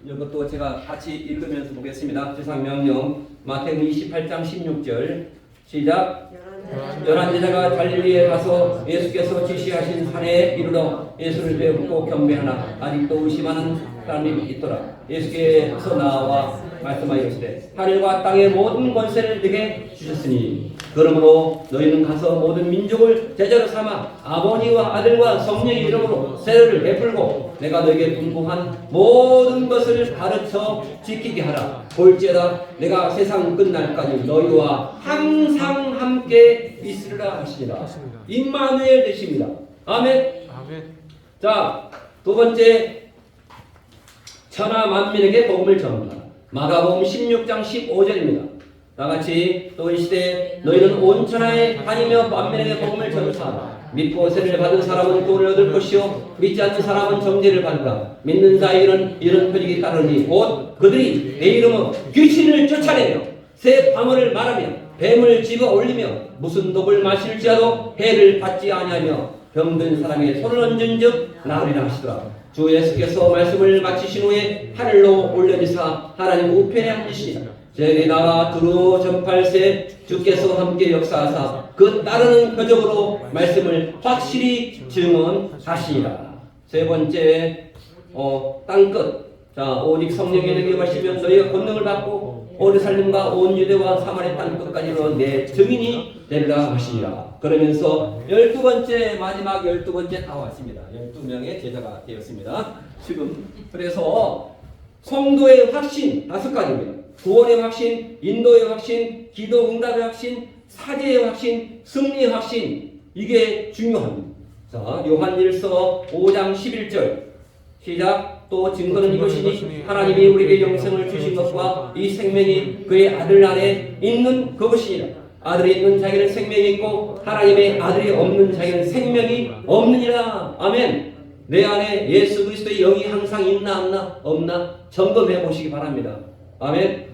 이것도 제가 같이 읽으면서 보겠습니다. 지상명령 마태복음 28장 16절 시작. 11제자가 갈릴리에 가서 예수께서 지시하신 산에 이르러 예수를 배우고 경배하나 아직도 의심하는 사람이 있더라. 예수께서 나와 말씀하시되 하늘과 땅의 모든 권세를 네게 주셨으니 그러므로 너희는 가서 모든 민족을 제자로 삼아 아버지와 아들과 성령의 이름으로 세례를 베풀고 내가 너에게 분부한 모든 것을 가르쳐 지키게 하라. 볼지어다 내가 세상 끝날까지 너희와 항상 함께 있으리라 하시니라. 임마누엘 되십니다. 아멘. 자, 두 번째, 천하 만민에게 복음을 전하라. 마가복음 16장 15절입니다. 다같이 또 이 시대에 너희는 온 천하에 다니며 만민에게 복음을 전하라. 믿고 세례를 받은 사람은 구원을 얻을 것이요 믿지 않는 사람은 정죄를 받는다. 믿는 자에게는 이런 표적이 따르니 곧 그들이 내 이름으로 귀신을 쫓아내며 새 방언을 말하며 뱀을 집어 올리며 무슨 독을 마실지라도 해를 받지 아니하며 병든 사람의 손을 얹은즉 나으리라 하시더라. 주 예수께서 말씀을 마치신 후에 하늘로 올려지사 하나님 우편에 앉으시니라. 제게다가 두루 전팔세 주께서 함께 역사하사 그 따르는 표적으로 말씀을 확실히 증언하시니라. 세 번째 땅끝. 자, 오직 성령이 너희에게 마시면 너희가 권능을 받고 오르살림과 온 유대와 사마리아 땅끝까지로 내 증인이 되리라 하시니라. 그러면서 12번째 마지막 12번째 다 왔습니다. 12명의 제자가 되었습니다. 지금 그래서 성도의 확신 5가지입니다. 구원의 확신, 인도의 확신, 기도 응답의 확신, 사제의 확신, 승리의 확신. 이게 중요합니다. 자, 요한일서 5장 11절 시작. 또 증거는 이것이니 하나님이 우리에게 영생을 주신 것과 이 생명이 그의 아들 안에 있는 그것이니라. 아들이 있는 자에게는 생명이 있고 하나님의 아들이 없는 자에게는 생명이 없느니라. 아멘. 내 안에 예수 그리스도의 영이 항상 있나 없나 점검해 보시기 바랍니다. 아멘.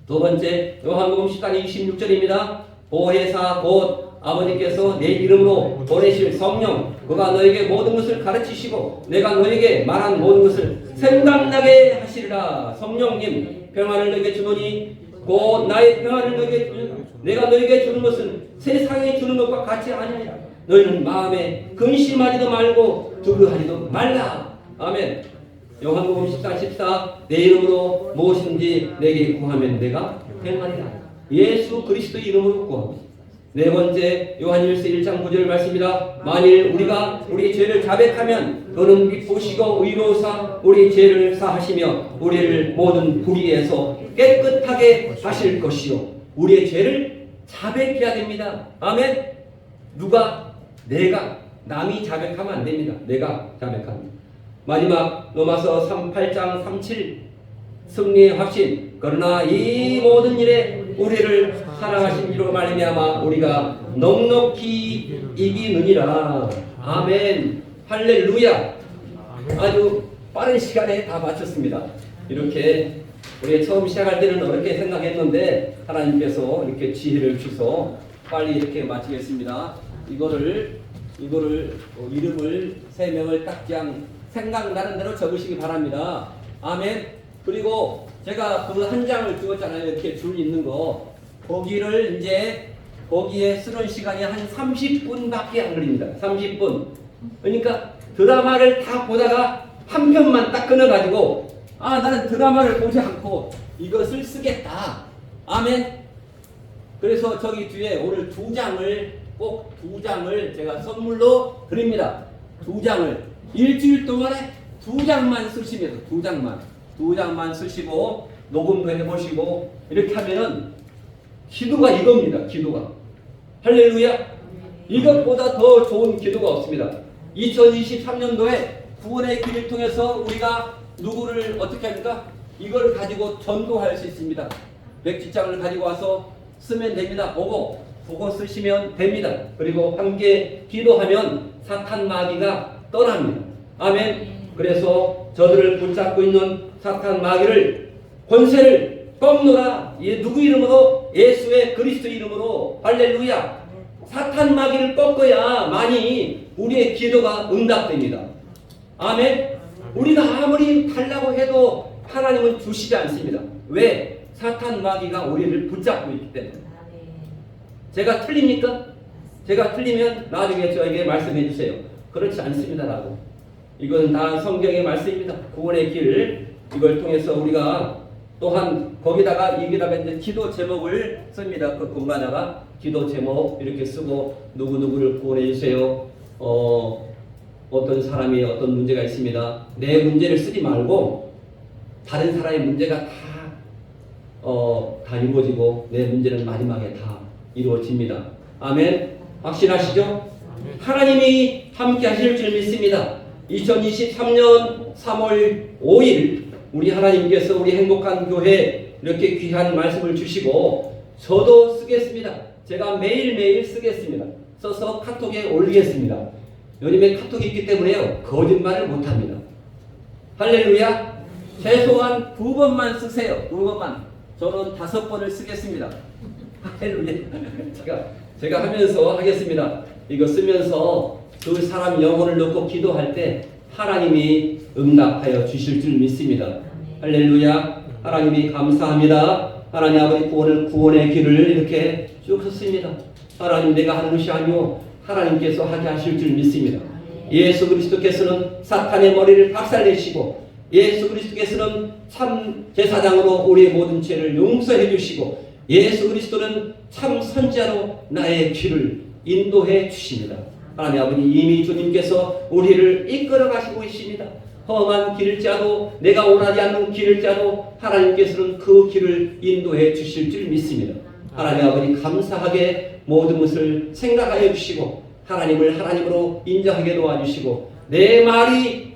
두 번째 요한복음 10장 26절입니다. 보혜사 곧 아버지께서 내 이름으로 보내실 성령 그가 너에게 모든 것을 가르치시고 내가 너에게 말한 모든 것을 생각나게 하시리라. 성령님 평안을 너에게 주노니 곧 나의 평안을 너에게 주노니 내가 너에게 주는 것은 세상에 주는 것과 같이 아니하리라. 너희는 마음에 근심하지도 말고 두려워하지도 말라. 아멘. 요한복음 14, 14 내 이름으로 무엇인지 내게 구하면 내가 행하리라. 예수 그리스도 이름으로 구하고. 네 번째 요한일서 1장 9절 말씀입니다. 만일 우리가 우리 죄를 자백하면 그는 미쁘시고 의로우사 우리 죄를 사하시며 우리를 모든 불의에서 깨끗하게 하실 것이요. 우리의 죄를 자백해야 됩니다. 아멘. 누가? 내가. 남이 자백하면 안 됩니다. 내가 자백합니다. 마지막 로마서 8장 37 승리의 확신. 그러나 이 모든 일에 우리를 사랑하신 이로 말미암아 우리가 넉넉히 이기느니라. 아멘. 할렐루야. 아주 빠른 시간에 다 마쳤습니다. 이렇게 우리 처음 시작할 때는 어렵게 생각했는데 하나님께서 이렇게 지혜를 주셔서 빨리 이렇게 마치겠습니다. 이거를 이름을 3명을 딱 그냥 생각나는 대로 적으시기 바랍니다. 아멘. 그리고 제가 그 한 장을 주었잖아요. 이렇게 줄 있는 거. 거기를 이제 거기에 쓰는 시간이 한 30분밖에 안 걸립니다. 30분. 그러니까 드라마를 다 보다가 한 편만 딱 끊어가지고 나는 드라마를 보지 않고 이것을 쓰겠다. 아멘. 그래서 저기 뒤에 오늘 2장을 꼭 2장을 제가 선물로 드립니다. 2장을 일주일 동안에 2장만 쓰시면서 2장만 쓰시고 녹음도 해보시고 이렇게 하면은 기도가 이겁니다. 기도가 할렐루야. 이것보다 더 좋은 기도가 없습니다. 2023년도에 구원의 길을 통해서 우리가 누구를 어떻게 합니까? 이걸 가지고 전도할 수 있습니다. 백지장을 가지고 와서 쓰면 됩니다. 보고 쓰시면 됩니다. 그리고 함께 기도하면 사탄 마귀가 떠납니다. 아멘. 그래서 저들을 붙잡고 있는 사탄 마귀를 권세를 꺾노라. 누구 이름으로? 예수의 그리스도 이름으로. 할렐루야. 사탄 마귀를 꺾어야 많이 우리의 기도가 응답됩니다. 아멘. 우리가 아무리 달라고 해도 하나님은 주시지 않습니다. 왜? 사탄 마귀가 우리를 붙잡고 있기 때문에. 제가 틀립니까? 제가 틀리면 나중에 저에게 말씀해 주세요. 그렇지 않습니다라고. 이건 다 성경의 말씀입니다. 구원의 길. 이걸 통해서 우리가 또한 거기다가 여기다가 이제 기도 제목을 씁니다. 그 공간에다가 기도 제목 이렇게 쓰고 누구누구를 구원해 주세요. 어떤 사람이 어떤 문제가 있습니다. 내 문제를 쓰지 말고 다른 사람의 문제가 다 이루어지고 내 문제는 마지막에 다 이루어집니다. 아멘. 확신하시죠? 하나님이 함께 하실 줄 믿습니다. 2023년 3월 5일 우리 하나님께서 우리 행복한 교회 이렇게 귀한 말씀을 주시고 저도 쓰겠습니다. 제가 매일매일 쓰겠습니다. 써서 카톡에 올리겠습니다. 요즘에 카톡이 있기 때문에요. 거짓말을 못합니다. 할렐루야. 최소한 2번만 쓰세요. 2번만. 저는 5번을 쓰겠습니다. 할렐루야. 제가 하면서 하겠습니다. 이거 쓰면서 그 사람 영혼을 놓고 기도할 때 하나님이 응답하여 주실 줄 믿습니다. 할렐루야. 하나님이 감사합니다. 하나님 아버지 구원의 길을 이렇게 쭉 썼습니다. 하나님 내가 하는 것이 아니오 하나님께서 하게 하실 줄 믿습니다. 예수 그리스도께서는 사탄의 머리를 박살내시고 예수 그리스도께서는 참 제사장으로 우리의 모든 죄를 용서해 주시고 예수 그리스도는 참 선지자로 나의 길을 인도해 주십니다. 하나님 아버지, 이미 주님께서 우리를 이끌어 가시고 계십니다. 험한 길을 짜도 내가 원하지 않는 길을 짜도 하나님께서는 그 길을 인도해 주실 줄 믿습니다. 하나님 아버지, 감사하게 모든 것을 생각하여 주시고 하나님을 하나님으로 인정하게 도와주시고 내 말이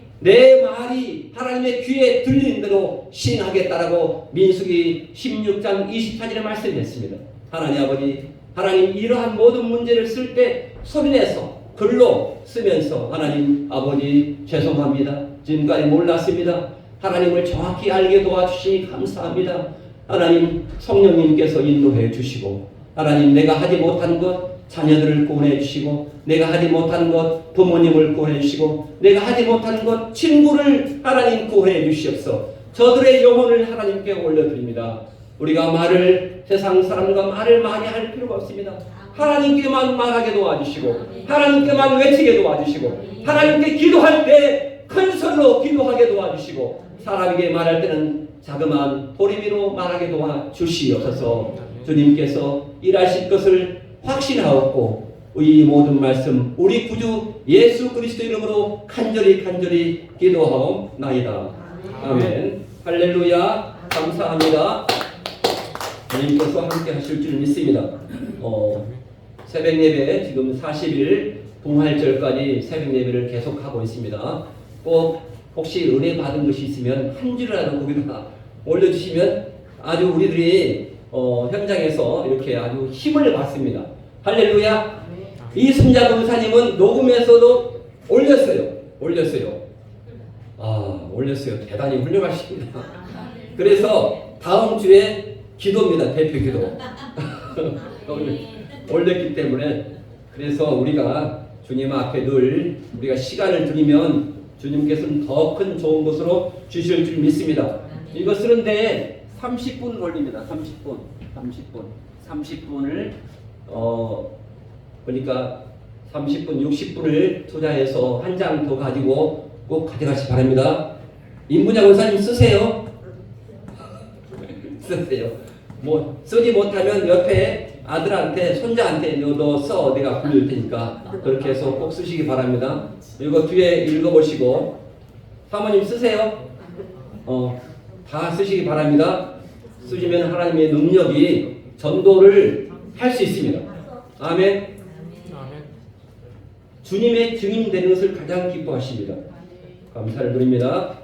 하나님의 귀에 들리는 대로 시행하겠다라고 민수기 16장 24절에 말씀했습니다. 하나님 아버지, 하나님 이러한 모든 문제를 쓸 때 소리내서 글로 쓰면서 하나님 아버지 죄송합니다. 지금까지 몰랐습니다. 하나님을 정확히 알게 도와주시니 감사합니다. 하나님 성령님께서 인도해 주시고 하나님 내가 하지 못한 것 자녀들을 구원해 주시고 내가 하지 못한 것 부모님을 구원해 주시고 내가 하지 못한 것 친구를 하나님 구원해 주시옵소서. 저들의 영혼을 하나님께 올려드립니다. 우리가 세상 사람과 말을 많이 할 필요가 없습니다. 하나님께만 말하게 도와주시고 하나님께만 외치게 도와주시고 하나님께 기도할 때 큰 소리로 기도하게 도와주시고 사람에게 말할 때는 자그마한 보리미로 말하게 도와주시옵소서. 주님께서 일하실 것을 확신하옵고 이 모든 말씀 우리 구주 예수 그리스도 이름으로 간절히 기도하옵나이다. 아멘. 할렐루야. 감사합니다. 주님께서 함께 하실 줄 믿습니다. 새벽 예배 지금 40일 부활절까지 새벽 예배를 계속하고 있습니다. 꼭 혹시 은혜 받은 것이 있으면 한 줄이라도 거기다 올려주시면 아주 우리들이 현장에서 이렇게 아주 힘을 받습니다. 할렐루야. 이순자 권사님은 녹음에서도 올렸어요. 올렸어요. 대단히 훌륭하십니다. 그래서 다음 주에 기도입니다. 대표 기도. 올렸기 때문에 그래서 우리가 주님 앞에 늘 우리가 시간을 들이면 주님께서는 더 큰 좋은 것으로 주실 줄 믿습니다. 이거 쓰는데 30분 걸립니다. 30분을 그러니까 30분 60분을 투자해서 한 장 더 가지고 꼭 가져가시 바랍니다. 임부장 원사님 쓰세요. 뭐 쓰지 못하면 옆에 아들한테 손자한테 너 써, 내가 불릴 테니까 그렇게 해서 꼭 쓰시기 바랍니다. 이거 뒤에 읽어보시고 사모님 쓰세요. 다 쓰시기 바랍니다. 쓰시면 하나님의 능력이 전도를 할 수 있습니다. 아멘. 주님의 증인 되는 것을 가장 기뻐하십니다. 감사를 드립니다.